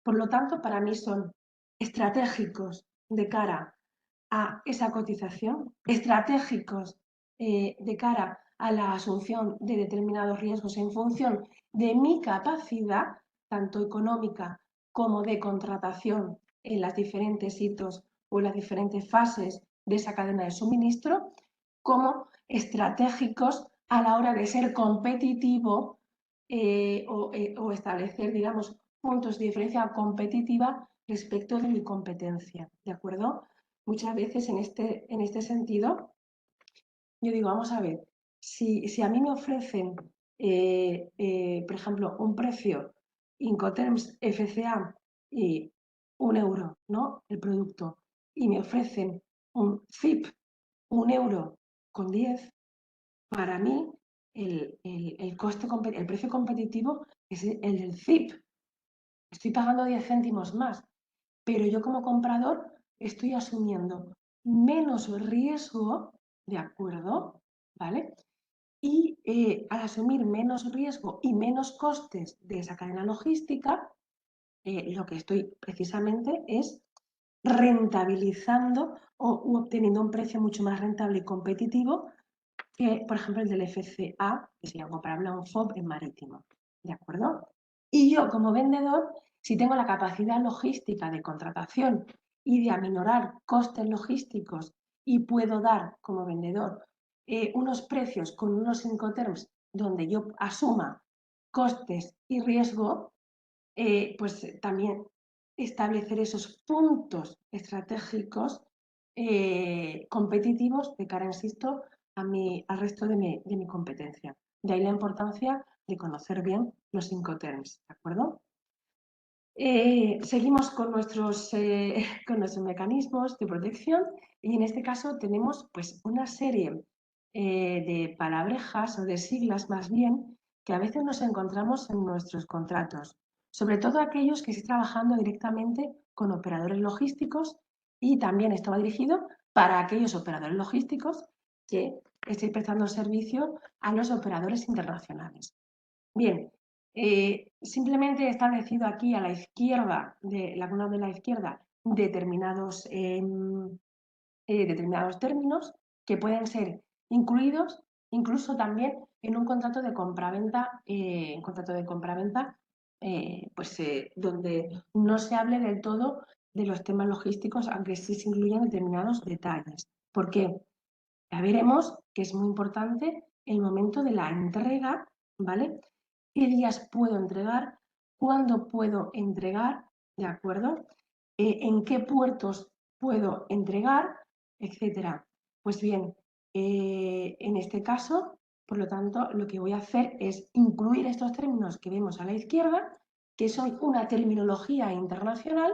Por lo tanto, para mí son estratégicos de cara a esa cotización, estratégicos de cara a la asunción de determinados riesgos en función de mi capacidad, tanto económica como de contratación en las diferentes hitos o en las diferentes fases de esa cadena de suministro, como estratégicos a la hora de ser competitivo o establecer, digamos, puntos de diferencia competitiva respecto de mi competencia, ¿de acuerdo? Muchas veces en este sentido, yo digo, vamos a ver, si a mí me ofrecen, por ejemplo, un precio Incoterms FCA y 1 euro, ¿no? El producto, y me ofrecen un FIP 1,10 € para mí el precio competitivo es el del FIP. Estoy pagando 10 céntimos más, pero yo como comprador estoy asumiendo menos riesgo, ¿de acuerdo? ¿Vale? Y al asumir menos riesgo y menos costes de esa cadena logística, lo que estoy precisamente es rentabilizando o obteniendo un precio mucho más rentable y competitivo que, por ejemplo, el del FCA, que sería comparable a un FOB en marítimo. ¿De acuerdo? Y yo, como vendedor, si tengo la capacidad logística de contratación y de aminorar costes logísticos y puedo dar como vendedor unos precios con unos Incoterms donde yo asuma costes y riesgo, pues también establecer esos puntos estratégicos competitivos de cara, insisto, al resto de mi competencia. De ahí la importancia de conocer bien los Incoterms, ¿de acuerdo? Seguimos con con nuestros mecanismos de protección y en este caso tenemos pues, una serie de palabrejas o de siglas más bien que a veces nos encontramos en nuestros contratos, sobre todo aquellos que estén trabajando directamente con operadores logísticos y también esto va dirigido para aquellos operadores logísticos que estén prestando servicio a los operadores internacionales. Bien, simplemente he establecido aquí a la izquierda, de la columna de la izquierda, determinados términos que pueden ser incluidos incluso también en un contrato de compraventa, pues, donde no se hable del todo de los temas logísticos, aunque sí se incluyan determinados detalles. ¿Por qué? Ya veremos que es muy importante el momento de la entrega, ¿vale? ¿Qué días puedo entregar? ¿Cuándo puedo entregar? ¿De acuerdo? ¿En qué puertos puedo entregar? Etcétera. Pues bien, en este caso, por lo tanto, lo que voy a hacer es incluir estos términos que vemos a la izquierda, que son una terminología internacional,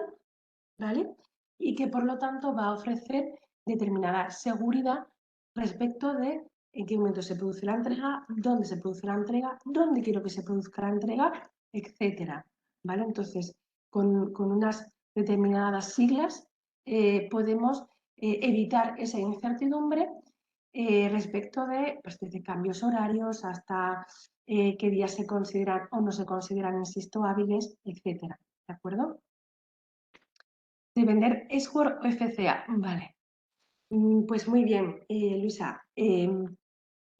¿vale? Y que por lo tanto va a ofrecer determinada seguridad respecto de en qué momento se produce la entrega, dónde se produce la entrega, dónde quiero que se produzca la entrega, etcétera. ¿Vale? Entonces, con unas determinadas siglas podemos evitar esa incertidumbre respecto de, pues, desde cambios horarios hasta qué días se consideran o no se consideran, insisto, hábiles, etcétera. ¿De acuerdo? De vender Sword o FCA. Vale. Pues muy bien, Luisa.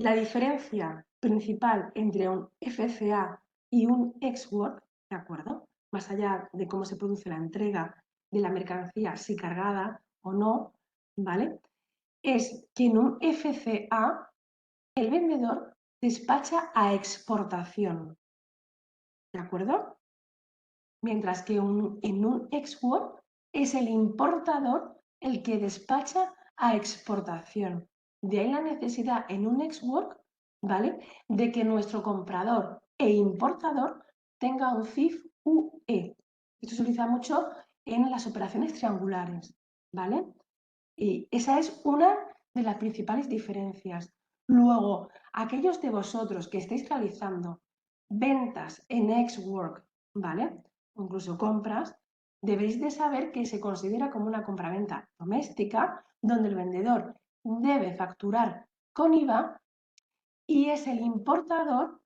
La diferencia principal entre un FCA y un ex-work, ¿de acuerdo? Más allá de cómo se produce la entrega de la mercancía, si cargada o no, ¿vale? Es que en un FCA el vendedor despacha a exportación, ¿de acuerdo? Mientras que en un export es el importador el que despacha a exportación. De ahí la necesidad en un export, ¿vale?, de que nuestro comprador e importador tenga un CIF UE. Esto se utiliza mucho en las operaciones triangulares, ¿vale? Y esa es una de las principales diferencias. Luego, aquellos de vosotros que estéis realizando ventas en ex-work, ¿vale?, o incluso compras, debéis de saber que se considera como una compraventa doméstica, donde el vendedor debe facturar con IVA y es el importador,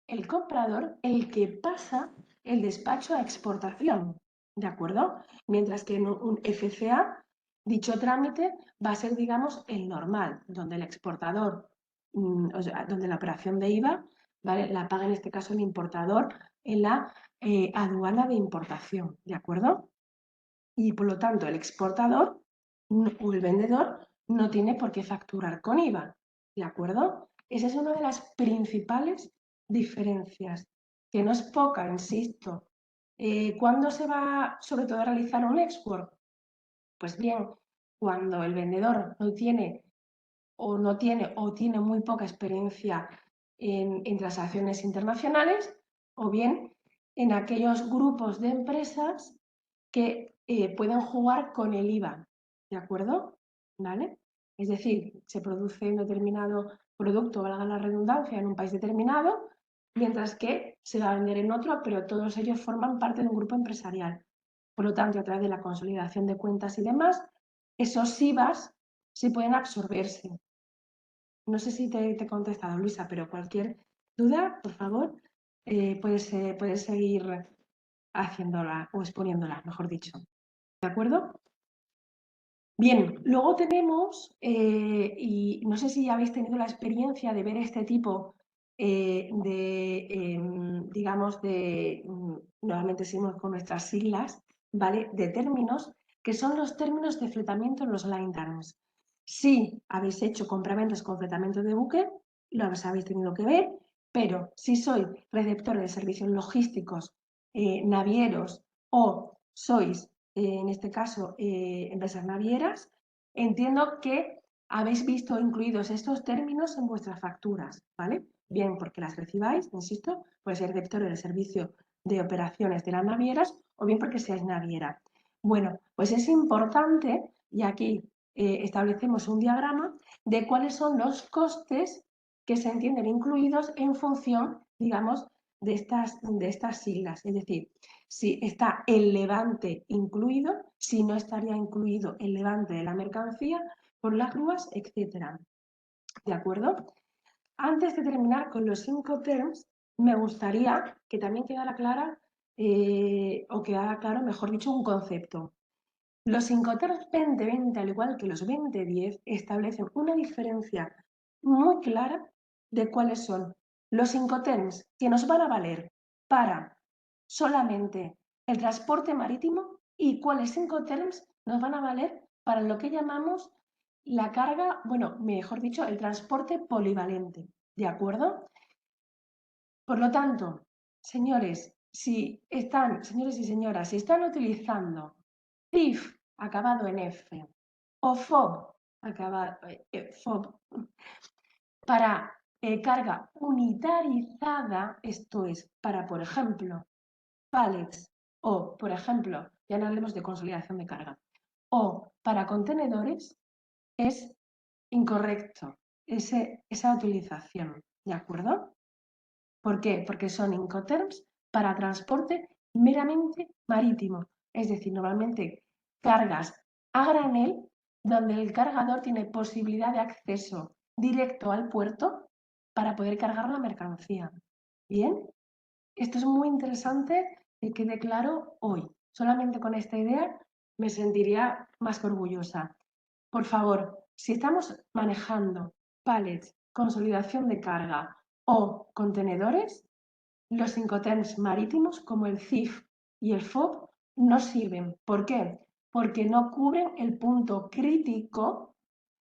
el comprador, el que pasa el despacho a exportación, ¿de acuerdo? Mientras que en un FCA, dicho trámite va a ser, digamos, el normal, donde el exportador, o sea, donde la operación de IVA, ¿vale?, la paga en este caso el importador en la aduana de importación, ¿de acuerdo? Y por lo tanto el exportador o el vendedor no tiene por qué facturar con IVA, ¿de acuerdo? Esa es una de las principales diferencias, que no es poca, insisto. ¿Cuándo se va sobre todo a realizar un export? Pues bien, cuando el vendedor no tiene o tiene muy poca experiencia en transacciones internacionales, o bien en aquellos grupos de empresas que pueden jugar con el IVA, ¿de acuerdo? ¿Vale? Es decir, se produce un determinado producto, valga la redundancia, en un país determinado, mientras que se va a vender en otro, pero todos ellos forman parte de un grupo empresarial. Por lo tanto, a través de la consolidación de cuentas y demás, esos IVAs sí pueden absorberse. No sé si te he contestado, Luisa, pero cualquier duda, por favor, puedes seguir haciéndola o exponiéndola, mejor dicho. ¿De acuerdo? Bien, luego tenemos, y no sé si habéis tenido la experiencia de ver este tipo digamos, nuevamente seguimos con nuestras siglas, ¿vale?, de términos, que son los términos de fletamiento en los line terms. Si habéis hecho compraventas con fletamiento de buque, lo habéis tenido que ver, pero si sois receptores de servicios logísticos, navieros o sois, en este caso, empresas navieras, entiendo que habéis visto incluidos estos términos en vuestras facturas, ¿vale? Bien porque las recibáis, insisto, por ser receptores del servicio de operaciones de las navieras o bien porque seáis naviera. Bueno, pues es importante, y aquí establecemos un diagrama de cuáles son los costes que se entienden incluidos en función, digamos, de estas siglas. Es decir, si está el levante incluido, si no estaría incluido el levante de la mercancía por las grúas, etcétera. ¿De acuerdo? Antes de terminar con los Incoterms, me gustaría que también quedara clara, o quedara claro, mejor dicho, un concepto. Los Incoterms 2020, al igual que los 2010, establecen una diferencia muy clara de cuáles son los Incoterms que nos van a valer para solamente el transporte marítimo y cuáles Incoterms nos van a valer para lo que llamamos la carga, bueno, mejor dicho, el transporte polivalente. ¿De acuerdo? Por lo tanto, señores, señores y señoras, si están utilizando CIF acabado en F o FOB, FOB para carga unitarizada, esto es, para, por ejemplo, pallets o, por ejemplo, ya no hablemos de consolidación de carga, o para contenedores, es incorrecto esa utilización, ¿de acuerdo? ¿Por qué? Porque son Incoterms para transporte meramente marítimo, es decir, normalmente cargas a granel donde el cargador tiene posibilidad de acceso directo al puerto para poder cargar la mercancía. ¿Bien? Esto es muy interesante que quede claro hoy. Solamente con esta idea me sentiría más que orgullosa. Por favor, si estamos manejando pallets, consolidación de carga o contenedores, los Incoterms marítimos como el CIF y el FOB no sirven. ¿Por qué? Porque no cubren el punto crítico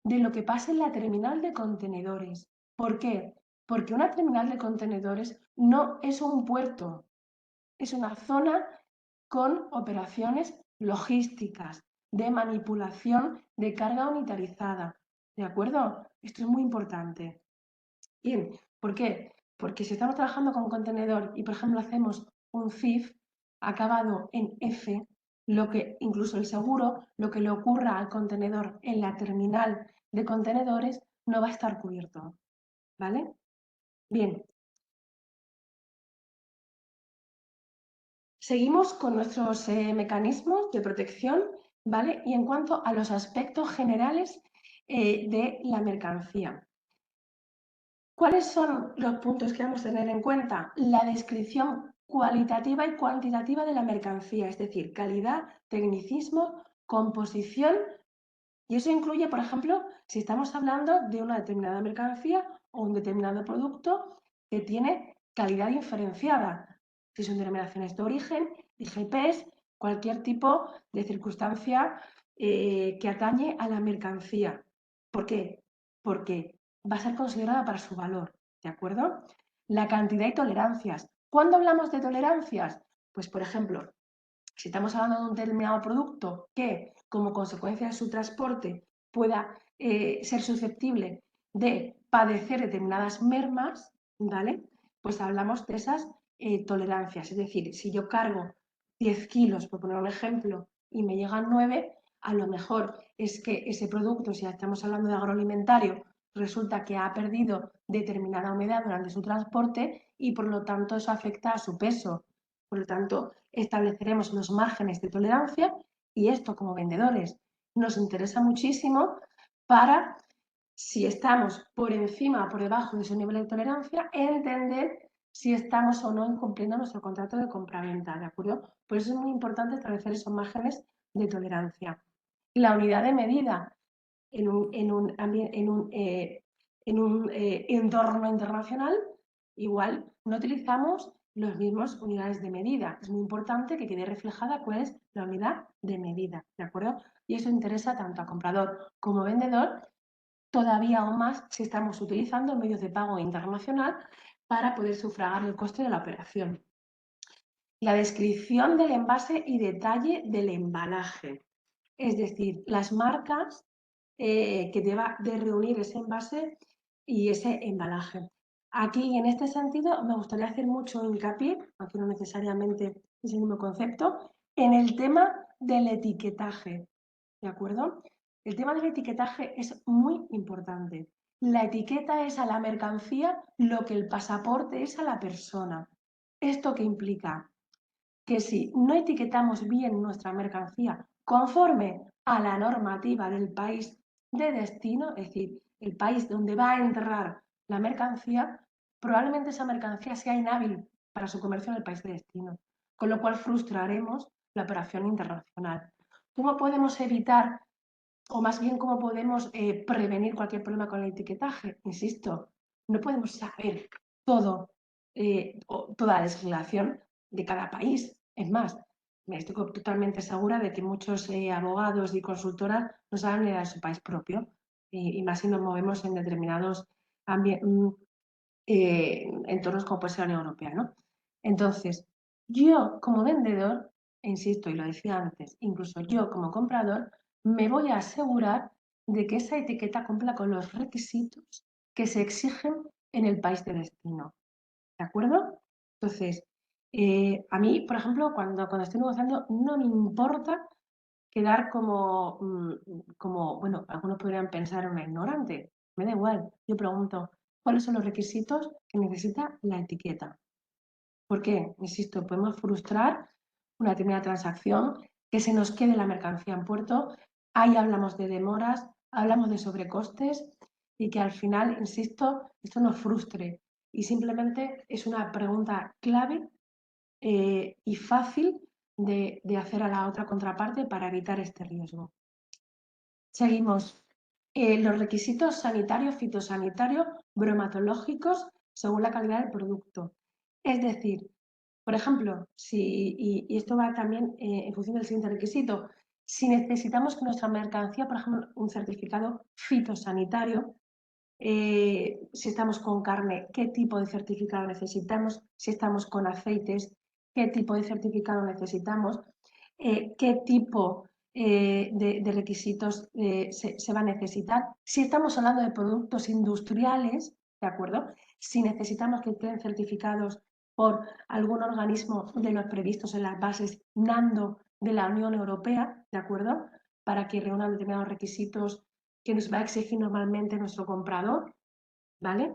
de lo que pasa en la terminal de contenedores. ¿Por qué? Porque una terminal de contenedores no es un puerto, es una zona con operaciones logísticas, de manipulación de carga unitarizada. ¿De acuerdo? Esto es muy importante. Bien, ¿por qué? Porque si estamos trabajando con contenedor y, por ejemplo, hacemos un CIF acabado en F, lo que incluso el seguro, lo que le ocurra al contenedor en la terminal de contenedores no va a estar cubierto. ¿Vale? Bien. Seguimos con nuestros mecanismos de protección, ¿vale? Y en cuanto a los aspectos generales de la mercancía. ¿Cuáles son los puntos que vamos a tener en cuenta? La descripción cualitativa y cuantitativa de la mercancía, es decir, calidad, tecnicismo, composición, y eso incluye, por ejemplo, si estamos hablando de una determinada mercancía o un determinado producto que tiene calidad diferenciada, si son denominaciones de origen, IGPs, cualquier tipo de circunstancia que atañe a la mercancía. ¿Por qué? Porque va a ser considerada para su valor, ¿de acuerdo? La cantidad y tolerancias. ¿Cuándo hablamos de tolerancias? Pues, por ejemplo, si estamos hablando de un determinado producto que, como consecuencia de su transporte, pueda ser susceptible de padecer determinadas mermas, ¿vale? Pues hablamos de esas tolerancias. Es decir, si yo cargo 10 kilos, por poner un ejemplo, y me llegan 9, a lo mejor es que ese producto, si estamos hablando de agroalimentario, resulta que ha perdido determinada humedad durante su transporte y por lo tanto eso afecta a su peso. Por lo tanto, estableceremos unos márgenes de tolerancia y esto como vendedores nos interesa muchísimo para, si estamos por encima o por debajo de ese nivel de tolerancia, entender si estamos o no incumpliendo nuestro contrato de compraventa, ¿de acuerdo? Por eso es muy importante establecer esos márgenes de tolerancia. La unidad de medida en un entorno internacional, igual no utilizamos los mismos unidades de medida. Es muy importante que quede reflejada cuál es la unidad de medida, ¿de acuerdo? Y eso interesa tanto a comprador como vendedor, todavía aún más si estamos utilizando medios de pago internacional para poder sufragar el coste de la operación. La descripción del envase y detalle del embalaje, es decir, las marcas que deba de reunir ese envase y ese embalaje. Aquí, en este sentido, me gustaría hacer mucho hincapié, aunque no necesariamente es el mismo concepto, en el tema del etiquetaje, ¿de acuerdo? El tema del etiquetaje es muy importante. La etiqueta es a la mercancía lo que el pasaporte es a la persona. ¿Esto qué implica? Que si no etiquetamos bien nuestra mercancía conforme a la normativa del país de destino, es decir, el país donde va a entrar la mercancía, probablemente esa mercancía sea inhábil para su comercio en el país de destino, con lo cual frustraremos la operación internacional. ¿Cómo podemos evitar, o más bien cómo podemos prevenir cualquier problema con el etiquetaje? Insisto, no podemos saber todo, toda la legislación de cada país. Es más, me estoy totalmente segura de que muchos abogados y consultoras no saben ni de su país propio, y más si nos movemos en determinados entornos como puede ser la Unión Europea, ¿no? Entonces, yo como vendedor, insisto, y lo decía antes, incluso yo como comprador, me voy a asegurar de que esa etiqueta cumpla con los requisitos que se exigen en el país de destino. ¿De acuerdo? Entonces, a mí, por ejemplo, cuando estoy negociando, no me importa quedar como, bueno, algunos podrían pensar una ignorante. Me da igual. Yo pregunto, ¿cuáles son los requisitos que necesita la etiqueta? ¿Por qué? Insisto, podemos frustrar una determinada transacción, que se nos quede la mercancía en puerto, ahí hablamos de demoras, hablamos de sobrecostes y que al final, insisto, esto nos frustre. Y simplemente es una pregunta clave y fácil de hacer a la otra contraparte para evitar este riesgo. Seguimos. Los requisitos sanitarios, fitosanitarios, bromatológicos, según la calidad del producto. Es decir, por ejemplo, y esto va también en función del siguiente requisito, si necesitamos que nuestra mercancía, por ejemplo, un certificado fitosanitario, si estamos con carne, qué tipo de certificado necesitamos, si estamos con aceites, qué tipo de certificado necesitamos, qué tipo de requisitos se va a necesitar. Si estamos hablando de productos industriales, ¿de acuerdo? Si necesitamos que estén certificados por algún organismo de los previstos en las bases NANDO de la Unión Europea, ¿de acuerdo? Para que reúnan determinados requisitos que nos va a exigir normalmente nuestro comprador, ¿vale?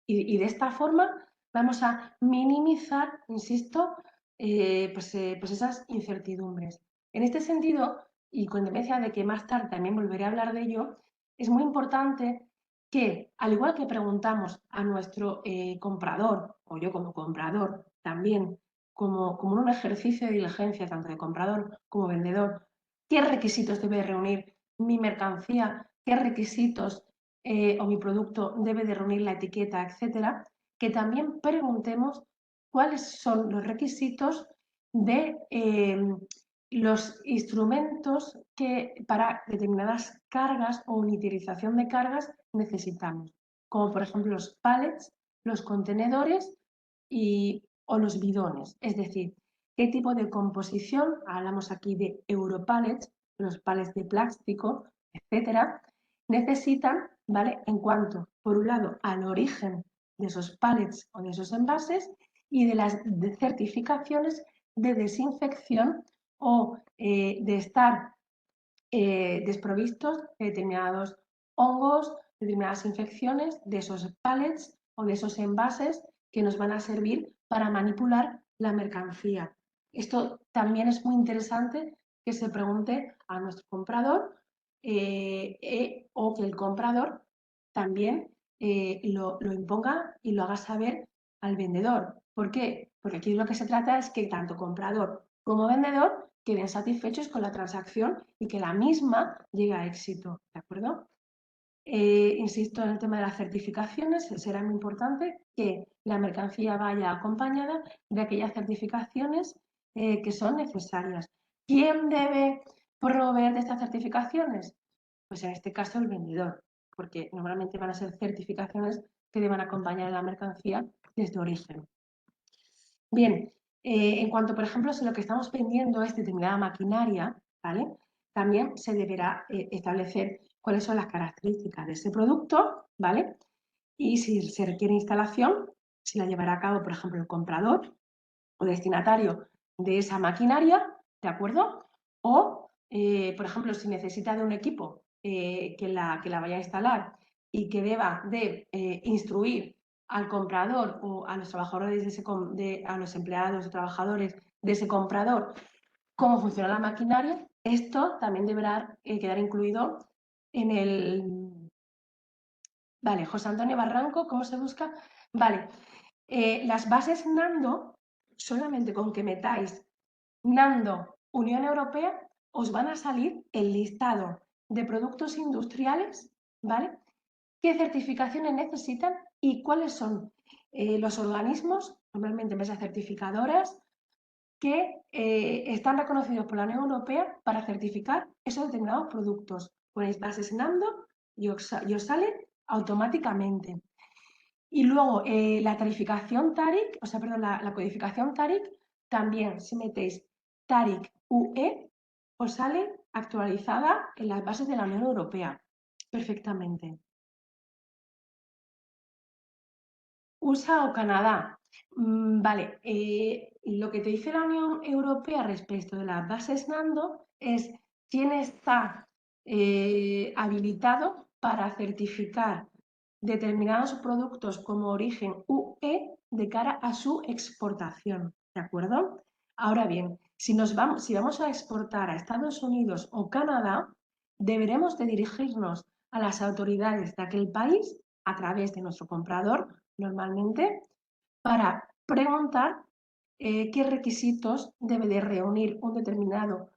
Y de esta forma vamos a minimizar, insisto, pues esas incertidumbres. En este sentido, y con dependencia de que más tarde también volveré a hablar de ello, es muy importante que, al igual que preguntamos a nuestro comprador, o yo como comprador también, como un ejercicio de diligencia tanto de comprador como vendedor, qué requisitos debe reunir mi mercancía, qué requisitos o mi producto debe de reunir la etiqueta, etcétera, que también preguntemos cuáles son los requisitos de los instrumentos que para determinadas cargas o utilización de cargas necesitamos, como por ejemplo los pallets, los contenedores o los bidones, es decir, qué tipo de composición, hablamos aquí de Europallets, los pallets de plástico, etcétera, necesitan, ¿vale? En cuanto, por un lado, al origen de esos pallets o de esos envases y de las certificaciones de desinfección o de estar desprovistos de determinados hongos, determinadas infecciones de esos pallets o de esos envases que nos van a servir para manipular la mercancía. Esto también es muy interesante que se pregunte a nuestro comprador o que el comprador también lo imponga y lo haga saber al vendedor. ¿Por qué? Porque aquí lo que se trata es que tanto comprador como vendedor queden satisfechos con la transacción y que la misma llegue a éxito, ¿de acuerdo? Insisto en el tema de las certificaciones, será muy importante que la mercancía vaya acompañada de aquellas certificaciones que son necesarias. ¿Quién debe proveer de estas certificaciones? Pues en este caso el vendedor, porque normalmente van a ser certificaciones que deban acompañar a la mercancía desde origen. Bien, en cuanto, por ejemplo, si lo que estamos vendiendo es determinada maquinaria, ¿vale? También se deberá establecer cuáles son las características de ese producto, ¿vale? Y si se requiere instalación, si la llevará a cabo, por ejemplo, el comprador o destinatario de esa maquinaria, ¿de acuerdo? O, por ejemplo, si necesita de un equipo que la vaya a instalar y que deba de instruir al comprador o a los trabajadores a los empleados o trabajadores de ese comprador cómo funciona la maquinaria, esto también deberá quedar incluido en el... Vale, José Antonio Barranco, ¿cómo se busca? Vale, las bases Nando, solamente con que metáis Nando Unión Europea, os van a salir el listado de productos industriales, ¿vale? ¿Qué certificaciones necesitan y cuáles son los organismos, normalmente empresas certificadoras, que están reconocidos por la Unión Europea para certificar esos determinados productos? Ponéis bases Nando y os sale automáticamente. Y luego la tarificación TARIC, o sea, perdón, la codificación TARIC, también si metéis TARIC UE, os sale actualizada en las bases de la Unión Europea perfectamente. USA o Canadá. Vale, lo que te dice la Unión Europea respecto de las bases Nando es quién está habilitado para certificar determinados productos como origen UE de cara a su exportación, ¿de acuerdo? Ahora bien, si vamos a exportar a Estados Unidos o Canadá, deberemos de dirigirnos a las autoridades de aquel país a través de nuestro comprador, normalmente, para preguntar qué requisitos debe de reunir un determinado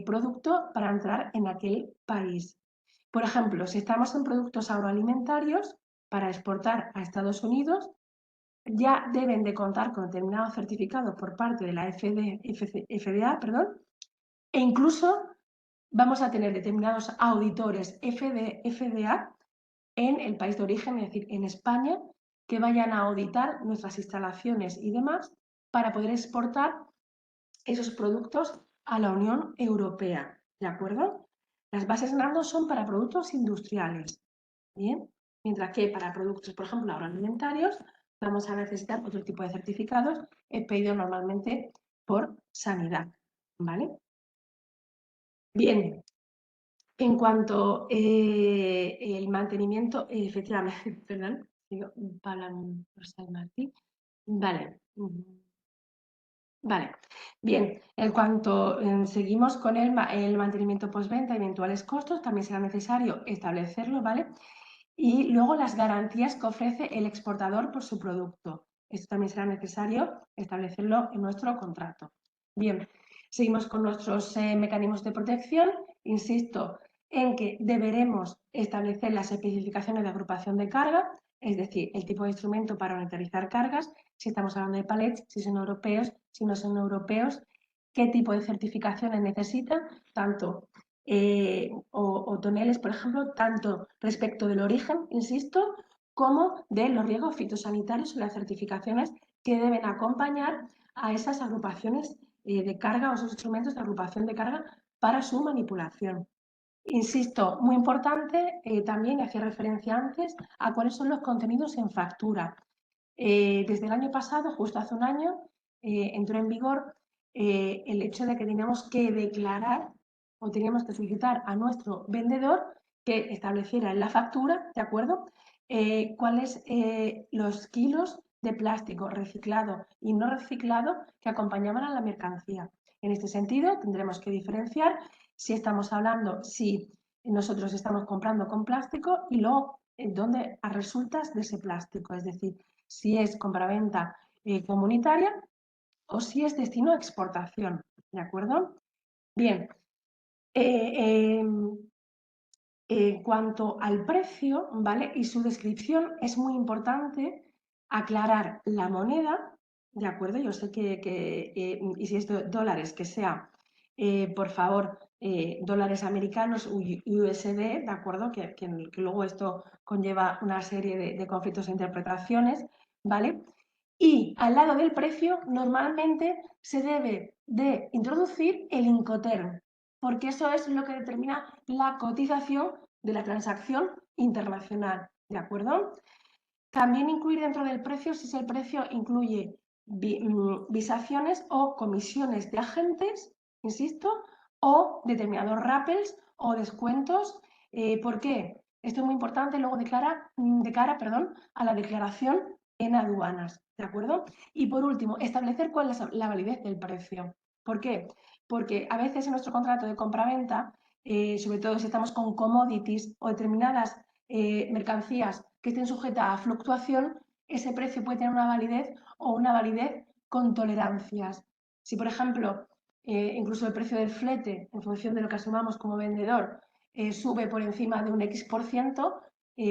producto para entrar en aquel país. Por ejemplo, si estamos en productos agroalimentarios, para exportar a Estados Unidos, ya deben de contar con determinados certificados por parte de la FDA, perdón, e incluso vamos a tener determinados auditores FDA en el país de origen, es decir, en España, que vayan a auditar nuestras instalaciones y demás para poder exportar esos productos a la Unión Europea, ¿de acuerdo? Las bases NANDO son para productos industriales, ¿bien? Mientras que para productos, por ejemplo, agroalimentarios, vamos a necesitar otro tipo de certificados expedidos normalmente por sanidad, ¿vale? Bien, en cuanto el mantenimiento, efectivamente, perdón, digo, Martí, vale. Vale, bien, en cuanto seguimos con el mantenimiento postventa, eventuales costos, también será necesario establecerlo, ¿vale? Y luego las garantías que ofrece el exportador por su producto. Esto también será necesario establecerlo en nuestro contrato. Bien, seguimos con nuestros mecanismos de protección. Insisto en que deberemos establecer las especificaciones de agrupación de carga, es decir, el tipo de instrumento para monitorizar cargas, si estamos hablando de palets, si son europeos, si no son europeos, qué tipo de certificaciones necesitan, tanto o toneles, por ejemplo, tanto respecto del origen, insisto, como de los riesgos fitosanitarios o las certificaciones que deben acompañar a esas agrupaciones de carga o esos instrumentos de agrupación de carga para su manipulación. Insisto, muy importante también, hacía referencia antes, a cuáles son los contenidos en factura. Desde el año pasado, justo hace un año, entró en vigor el hecho de que teníamos que declarar o teníamos que solicitar a nuestro vendedor que estableciera en la factura, ¿de acuerdo? Cuáles los kilos de plástico reciclado y no reciclado que acompañaban a la mercancía. En este sentido, tendremos que diferenciar si estamos hablando, si nosotros estamos comprando con plástico y luego dónde a resultas de ese plástico, es decir, si es compraventa comunitaria o si es destino a exportación, ¿de acuerdo? Bien, En cuanto al precio, ¿vale? Y su descripción, es muy importante aclarar la moneda, ¿de acuerdo? Yo sé y si es dólares, que sea, por favor, dólares americanos, USD, ¿de acuerdo? Que luego esto conlleva una serie de conflictos e interpretaciones, ¿vale? Y al lado del precio, normalmente se debe de introducir el Incoterm, porque eso es lo que determina la cotización de la transacción internacional, ¿de acuerdo? También incluir dentro del precio, si el precio incluye visaciones o comisiones de agentes, insisto, o determinados rappels o descuentos. ¿Por qué? Esto es muy importante luego de cara, a la declaración en aduanas, ¿de acuerdo? Y por último, establecer cuál es la validez del precio. ¿Por qué? Porque a veces en nuestro contrato de compraventa, sobre todo si estamos con commodities o determinadas mercancías que estén sujetas a fluctuación, ese precio puede tener una validez o una validez con tolerancias. Si, por ejemplo, incluso el precio del flete, en función de lo que asumamos como vendedor, sube por encima de un X%,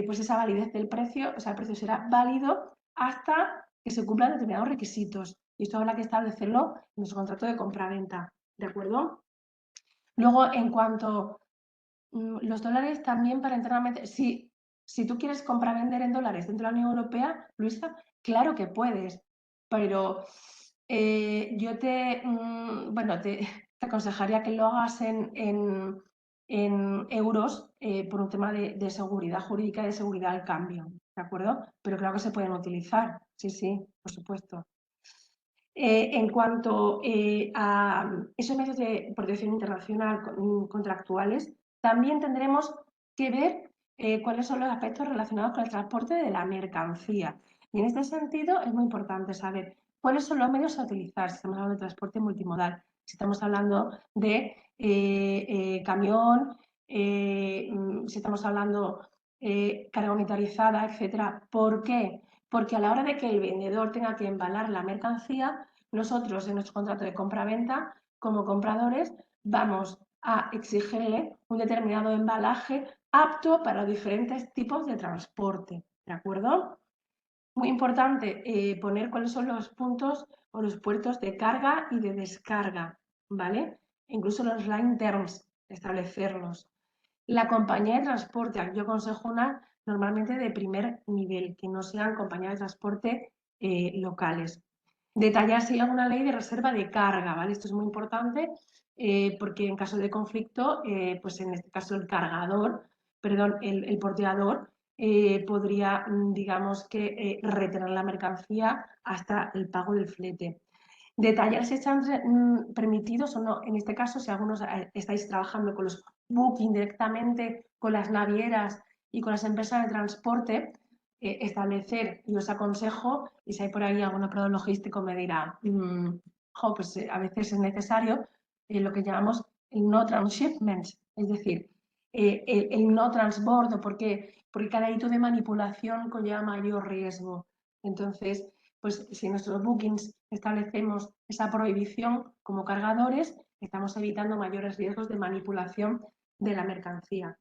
pues esa validez del precio, o sea, el precio será válido hasta que se cumplan determinados requisitos. Y esto habrá que establecerlo en nuestro contrato de compra-venta, ¿de acuerdo? Luego, en cuanto los dólares también para internamente, si tú quieres comprar-vender en dólares dentro de la Unión Europea, Luisa, claro que puedes, pero yo te aconsejaría que lo hagas en euros por un tema de seguridad jurídica y de seguridad al cambio, ¿de acuerdo? Pero claro que se pueden utilizar, sí, por supuesto. En cuanto a esos medios de protección internacional contractuales, también tendremos que ver cuáles son los aspectos relacionados con el transporte de la mercancía. Y en este sentido es muy importante saber cuáles son los medios a utilizar si estamos hablando de transporte multimodal, si estamos hablando de camión, si estamos hablando carga unitarizada, etcétera. ¿Por qué? Porque a la hora de que el vendedor tenga que embalar la mercancía, nosotros en nuestro contrato de compra-venta, como compradores, vamos a exigirle un determinado embalaje apto para diferentes tipos de transporte, ¿de acuerdo? Muy importante poner cuáles son los puntos o los puertos de carga y de descarga, ¿vale? Incluso los line terms, establecerlos. La compañía de transporte, yo aconsejo una normalmente de primer nivel, que no sean compañías de transporte locales. Detallar si hay alguna ley de reserva de carga, ¿vale? Esto es muy importante porque en caso de conflicto, pues en este caso el porteador podría, digamos que, retener la mercancía hasta el pago del flete. Detallar si están permitidos o no. En este caso, si algunos estáis trabajando con los booking directamente, con las navieras y con las empresas de transporte, establecer, y os aconsejo, y si hay por ahí algún operador logístico me dirá, pues a veces es necesario lo que llamamos el no transshipment, es decir, el no transbordo, porque cada hito de manipulación conlleva mayor riesgo. Entonces, pues si en nuestros bookings establecemos esa prohibición como cargadores, estamos evitando mayores riesgos de manipulación de la mercancía.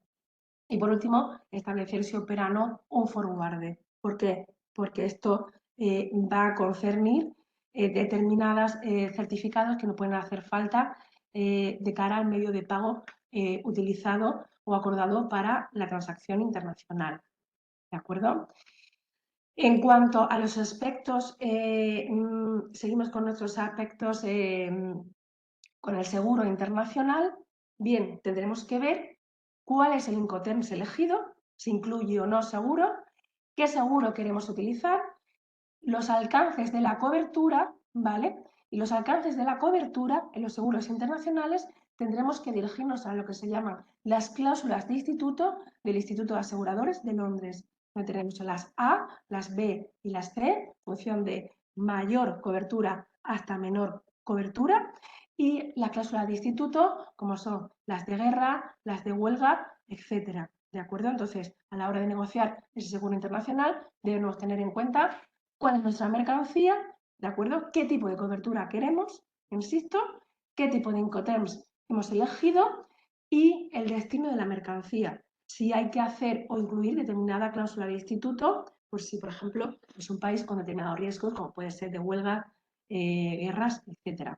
Y por último, establecer si opera o no un forwarder. ¿Por qué? Porque esto va a concernir determinados certificados que no pueden hacer falta de cara al medio de pago utilizado o acordado para la transacción internacional. ¿De acuerdo? En cuanto a los aspectos, seguimos con nuestros aspectos con el seguro internacional. Bien, tendremos que ver cuál es el Incoterms elegido, si incluye o no seguro, qué seguro queremos utilizar, los alcances de la cobertura, ¿vale? Y los alcances de la cobertura en los seguros internacionales tendremos que dirigirnos a lo que se llaman las cláusulas de instituto del Instituto de Aseguradores de Londres, donde tenemos las A, las B y las C, en función de mayor cobertura hasta menor cobertura, y la cláusula de instituto, como son las de guerra, las de huelga, etcétera. ¿De acuerdo? Entonces, a la hora de negociar ese seguro internacional, debemos tener en cuenta cuál es nuestra mercancía, ¿de acuerdo? ¿Qué tipo de cobertura queremos? Insisto, qué tipo de Incoterms hemos elegido y el destino de la mercancía. si hay que hacer o incluir determinada cláusula de instituto, pues si, por ejemplo, es un país con determinados riesgos, como puede ser de huelga, guerras, etcétera.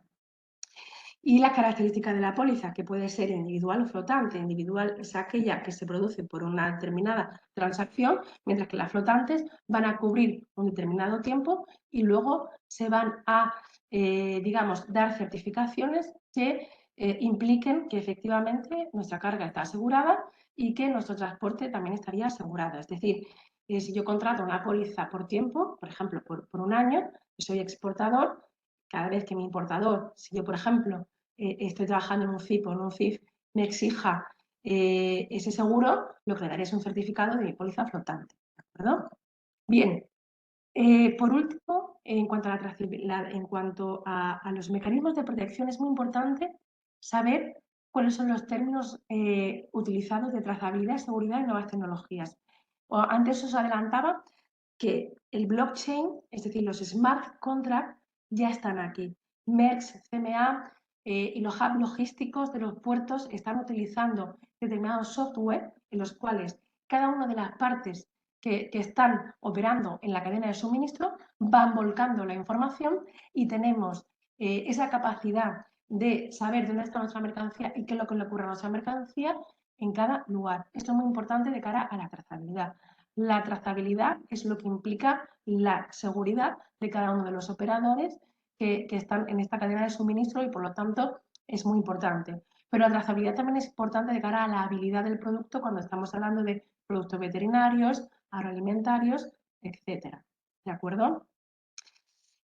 Y las características de la póliza, que puede ser individual o flotante. Individual es aquella que se produce por una determinada transacción, mientras que las flotantes van a cubrir un determinado tiempo y luego se van a, digamos, dar certificaciones que impliquen que efectivamente nuestra carga está asegurada y que nuestro transporte también estaría asegurado. Es decir, si yo contrato una póliza por tiempo, por ejemplo, por un año, y soy exportador, cada vez que mi importador, si yo, por ejemplo, estoy trabajando en un CIP o en un CIF, me exija ese seguro, lo que le daré es un certificado de mi póliza flotante. ¿De acuerdo? Bien, por último, en cuanto a los mecanismos de protección, es muy importante saber cuáles son los términos utilizados de trazabilidad, seguridad y nuevas tecnologías. Antes os adelantaba que el blockchain, es decir, los smart contracts, ya están aquí. MERX, CMA y los hubs logísticos de los puertos están utilizando determinados software en los cuales cada una de las partes que están operando en la cadena de suministro van volcando la información y tenemos esa capacidad de saber dónde está nuestra mercancía y qué es lo que le ocurre a nuestra mercancía en cada lugar. Esto es muy importante de cara a la trazabilidad. La trazabilidad es lo que implica la seguridad de cada uno de los operadores que están en esta cadena de suministro y por lo tanto es muy importante. Pero la trazabilidad también es importante de cara a la habilidad del producto cuando estamos hablando de productos veterinarios, agroalimentarios, etcétera. ¿De acuerdo?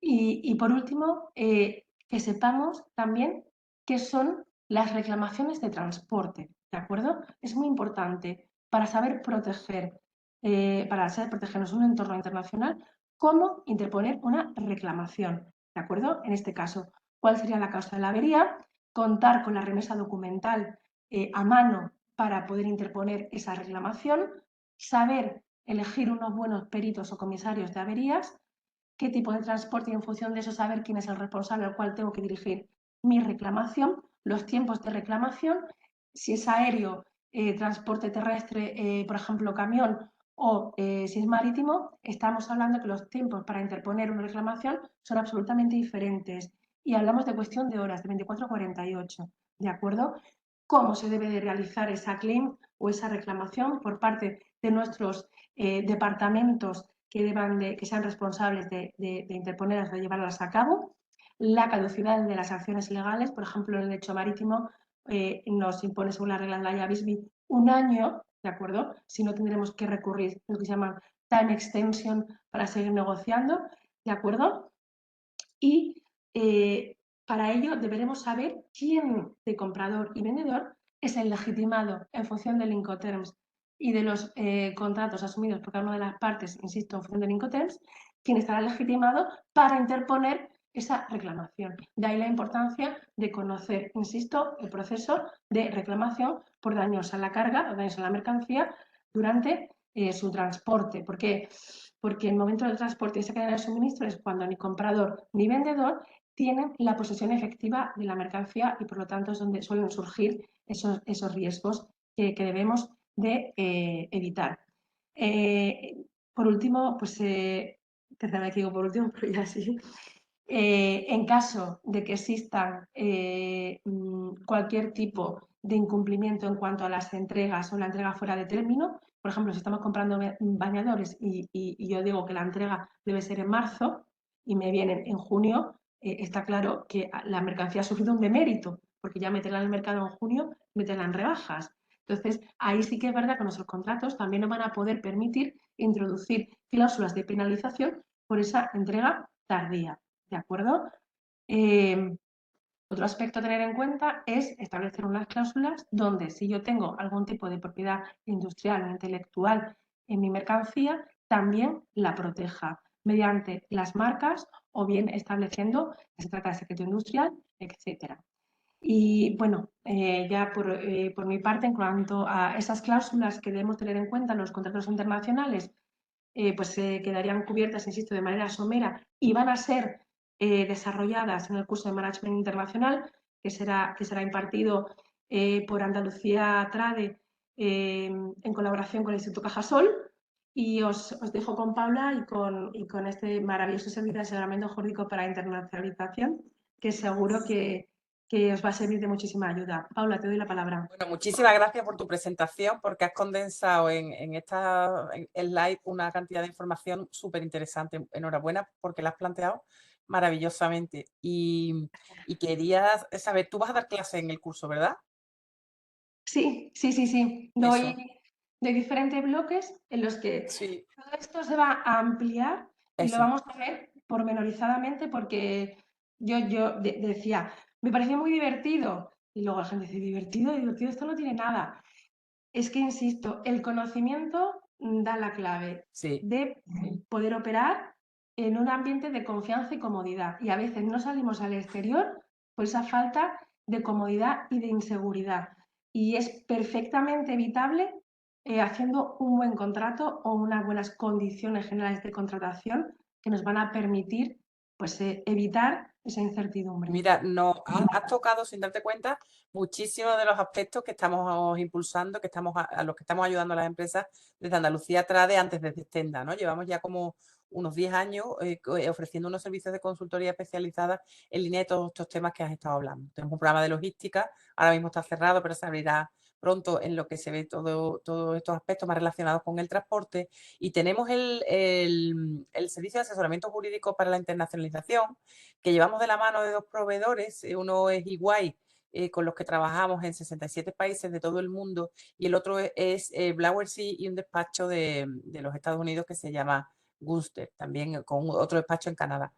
Y por último, que sepamos también qué son las reclamaciones de transporte. ¿De acuerdo? Es muy importante para saber proteger, para saber protegernos en un entorno internacional, cómo interponer una reclamación. ¿De acuerdo? En este caso, ¿cuál sería la causa de la avería? Contar con la remesa documental a mano para poder interponer esa reclamación, saber elegir unos buenos peritos o comisarios de averías, qué tipo de transporte y en función de eso saber quién es el responsable al cual tengo que dirigir mi reclamación, los tiempos de reclamación, si es aéreo, transporte terrestre, por ejemplo, camión, o si es marítimo, estamos hablando que los tiempos para interponer una reclamación son absolutamente diferentes y hablamos de cuestión de horas, de 24 a 48, ¿de acuerdo? ¿Cómo se debe de realizar esa claim o esa reclamación por parte de nuestros departamentos que sean responsables de interponerlas, de llevarlas a cabo? La caducidad de las acciones legales, por ejemplo, en el derecho marítimo nos impone, según la regla de la IABISBI, un año, ¿de acuerdo? Si no, tendremos que recurrir a lo que se llama time extension para seguir negociando, ¿de acuerdo? Y para ello deberemos saber quién de comprador y vendedor es el legitimado en función del Incoterms y de los contratos asumidos por cada una de las partes, insisto, en función del Incoterms, quién estará legitimado para interponer esa reclamación. De ahí la importancia de conocer, insisto, el proceso de reclamación por daños a la carga o daños a la mercancía durante su transporte. Porque el momento del transporte y esa cadena de suministro es cuando ni comprador ni vendedor tienen la posesión efectiva de la mercancía y por lo tanto es donde suelen surgir esos riesgos que debemos de evitar. Por último, pues, tercera vez que digo por último, pero ya sí, en caso de que existan cualquier tipo de incumplimiento en cuanto a las entregas o la entrega fuera de término, por ejemplo, si estamos comprando bañadores y yo digo que la entrega debe ser en marzo y me vienen en junio, está claro que la mercancía ha sufrido un demérito, porque ya meterla en el mercado en junio, meterla en rebajas. Entonces, ahí sí que es verdad que nuestros contratos también nos van a poder permitir introducir cláusulas de penalización por esa entrega tardía. ¿De acuerdo? Otro aspecto a tener en cuenta es establecer unas cláusulas donde si yo tengo algún tipo de propiedad industrial o intelectual en mi mercancía, también la proteja mediante las marcas o bien estableciendo que se trata de secreto industrial, etc. Y bueno, ya por mi parte, en cuanto a esas cláusulas que debemos tener en cuenta en los contratos internacionales, pues quedarían cubiertas, insisto, de manera somera y van a ser desarrolladas en el curso de Management Internacional que será impartido por Andalucía Trade en colaboración con el Instituto Cajasol. Y os dejo con Paula y con este maravilloso servicio de asesoramiento jurídico para internacionalización, que seguro que os va a servir de muchísima ayuda. Paula, te doy la palabra. Bueno, muchísimas gracias por tu presentación, porque has condensado en esta slide una cantidad de información súper interesante. Enhorabuena, porque la has planteado maravillosamente. Y quería saber, tú vas a dar clase en el curso, ¿verdad? Sí, sí, sí, sí. Doy Eso, de diferentes bloques en los que sí, todo esto se va a ampliar y lo eso, vamos a ver pormenorizadamente porque yo decía, me pareció muy divertido. Y luego la gente dice, divertido, divertido, esto no tiene nada. Es que, insisto, el conocimiento da la clave sí. de poder operar en un ambiente de confianza y comodidad. Y a veces no salimos al exterior por esa falta de comodidad y de inseguridad. Y es perfectamente evitable haciendo un buen contrato o unas buenas condiciones generales de contratación que nos van a permitir pues, evitar esa incertidumbre. Mira, no, has tocado sin darte cuenta muchísimos de los aspectos que estamos impulsando, que estamos a los que estamos ayudando a las empresas desde Andalucía Trade antes de Extenda, ¿no? Llevamos ya como unos 10 años ofreciendo unos servicios de consultoría especializada en línea de todos estos temas que has estado hablando. Tenemos un programa de logística, ahora mismo está cerrado, pero se abrirá pronto en lo que se ve todos estos aspectos más relacionados con el transporte. Y tenemos el servicio de asesoramiento jurídico para la internacionalización, que llevamos de la mano de dos proveedores. Uno es Iguay, con los que trabajamos en 67 países de todo el mundo, y el otro es Blawersea y un despacho de los Estados Unidos que se llama Gunster, también con otro despacho en Canadá.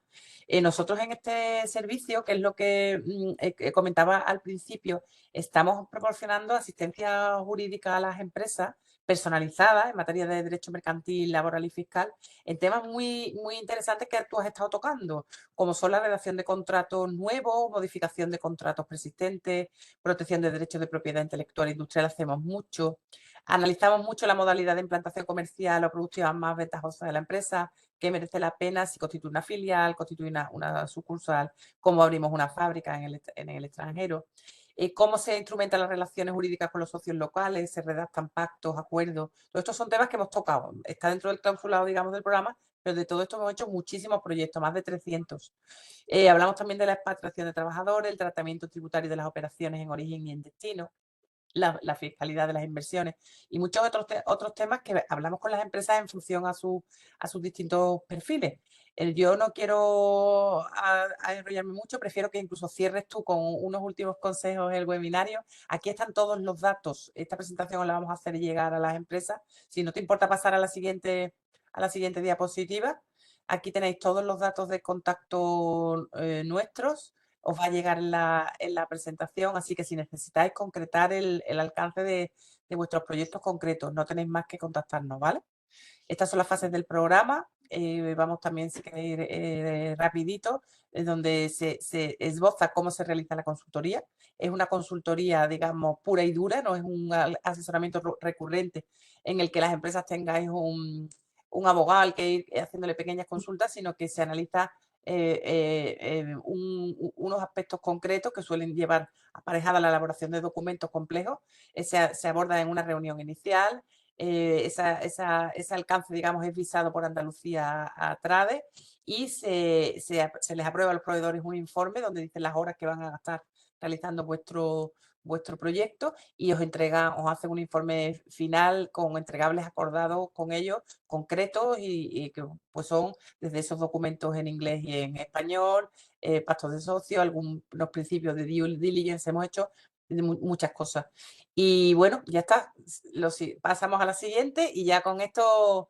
Nosotros en este servicio, que es lo que comentaba al principio, estamos proporcionando asistencia jurídica a las empresas personalizada en materia de derecho mercantil, laboral y fiscal, en temas muy, muy interesantes que tú has estado tocando, como son la redacción de contratos nuevos, modificación de contratos persistentes, protección de derechos de propiedad intelectual e industrial, hacemos mucho. Analizamos mucho la modalidad de implantación comercial o productiva más ventajosa de la empresa, qué merece la pena, si constituye una filial, constituye una sucursal, cómo abrimos una fábrica en el extranjero. Cómo se instrumentan las relaciones jurídicas con los socios locales, se redactan pactos, acuerdos. Todos estos son temas que hemos tocado. Está dentro del clausulado, digamos, del programa, pero de todo esto hemos hecho muchísimos proyectos, más de 300. Hablamos también de la expatriación de trabajadores, el tratamiento tributario de las operaciones en origen y en destino, la fiscalidad de las inversiones y muchos otros temas que hablamos con las empresas en función a sus distintos perfiles. Yo no quiero enrollarme mucho, prefiero que incluso cierres tú con unos últimos consejos el webinario. Aquí están todos los datos. Esta presentación la vamos a hacer llegar a las empresas. Si no te importa pasar a la siguiente diapositiva, aquí tenéis todos los datos de contacto nuestros. Os va a llegar en la presentación, así que si necesitáis concretar el alcance de vuestros proyectos concretos, no tenéis más que contactarnos, ¿vale? Estas son las fases del programa. Vamos también, si queréis, rapidito, donde se esboza cómo se realiza la consultoría. Es una consultoría, digamos, pura y dura, no es un asesoramiento recurrente en el que las empresas tengáis un abogado al que ir haciéndole pequeñas consultas, sino que se analiza unos aspectos concretos que suelen llevar aparejada la elaboración de documentos complejos. Se aborda en una reunión inicial. Ese alcance, digamos, es visado por Andalucía a Trade y se les aprueba a los proveedores un informe donde dicen las horas que van a gastar realizando vuestro proyecto y os hacen un informe final con entregables acordados con ellos, concretos y que pues son desde esos documentos en inglés y en español, pactos de socio, algunos principios de due diligence hemos hecho, muchas cosas. Y bueno, ya está. Pasamos a la siguiente y ya con esto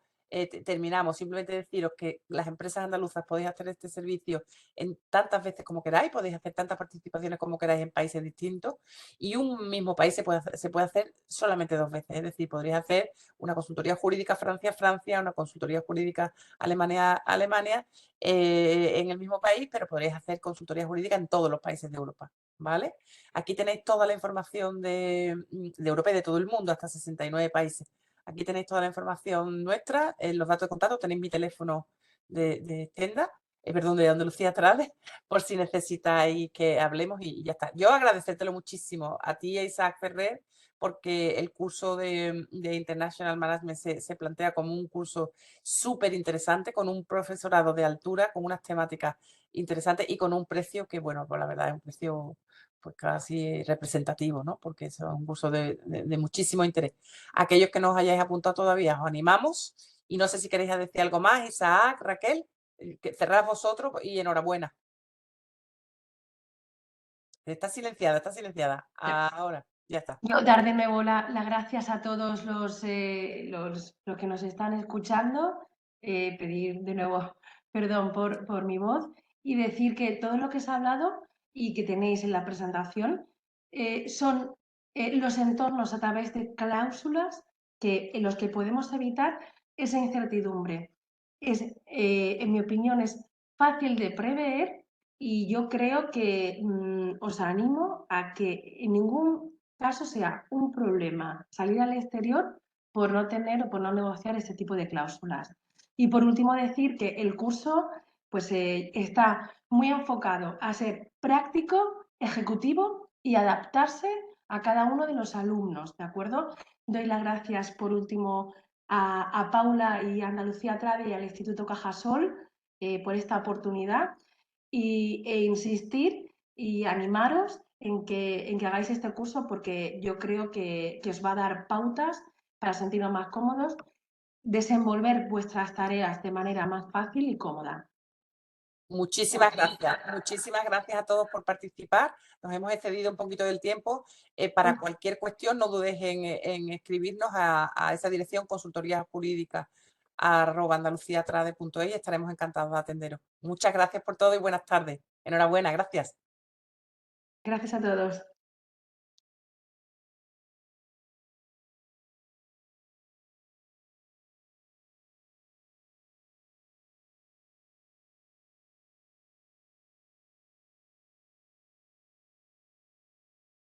terminamos. Simplemente deciros que las empresas andaluzas podéis hacer este servicio en tantas veces como queráis, podéis hacer tantas participaciones como queráis en países distintos y un mismo país se puede hacer solamente 2 veces. Es decir, podréis hacer una consultoría jurídica Francia-Francia, una consultoría jurídica Alemania-Alemania en el mismo país, pero podréis hacer consultoría jurídica en todos los países de Europa. ¿Vale? Aquí tenéis toda la información de Europa y de todo el mundo, hasta 69 países. Aquí tenéis toda la información nuestra, los datos de contacto, tenéis mi teléfono de Extenda, perdón, de Andalucía Trade, por si necesitáis que hablemos y ya está. Yo agradecértelo muchísimo a ti, Isaac Ferrer, porque el curso de International Management se plantea como un curso súper interesante, con un profesorado de altura, con unas temáticas interesantes y con un precio que, bueno, pues la verdad es un precio pues casi representativo, ¿no? Porque es un curso de muchísimo interés. Aquellos que no os hayáis apuntado todavía, os animamos. Y no sé si queréis decir algo más, Isaac, Raquel, que cerrad vosotros y enhorabuena. Está silenciada, está silenciada. Ahora, ya está. Yo dar de nuevo las gracias a todos los que nos están escuchando, pedir de nuevo perdón por mi voz y decir que todo lo que se ha hablado y que tenéis en la presentación son los entornos a través de cláusulas en los que podemos evitar esa incertidumbre. En mi opinión, es fácil de prever y yo creo que os animo a que en ningún caso sea un problema salir al exterior por no tener o por no negociar este tipo de cláusulas. Y por último decir que el curso pues, está muy enfocado a ser práctico, ejecutivo y adaptarse a cada uno de los alumnos, ¿de acuerdo? Doy las gracias por último a Paula y a Andalucía Trade y al Instituto Cajasol por esta oportunidad e insistir y animaros en que hagáis este curso porque yo creo que os va a dar pautas para sentiros más cómodos, desenvolver vuestras tareas de manera más fácil y cómoda. Muchísimas gracias a todos por participar. Nos hemos excedido un poquito del tiempo. Para cualquier cuestión, no dudes en escribirnos a esa dirección consultoriajurídica@andaluciatrade.es y estaremos encantados de atenderos. Muchas gracias por todo y buenas tardes. Enhorabuena, gracias. Gracias a todos.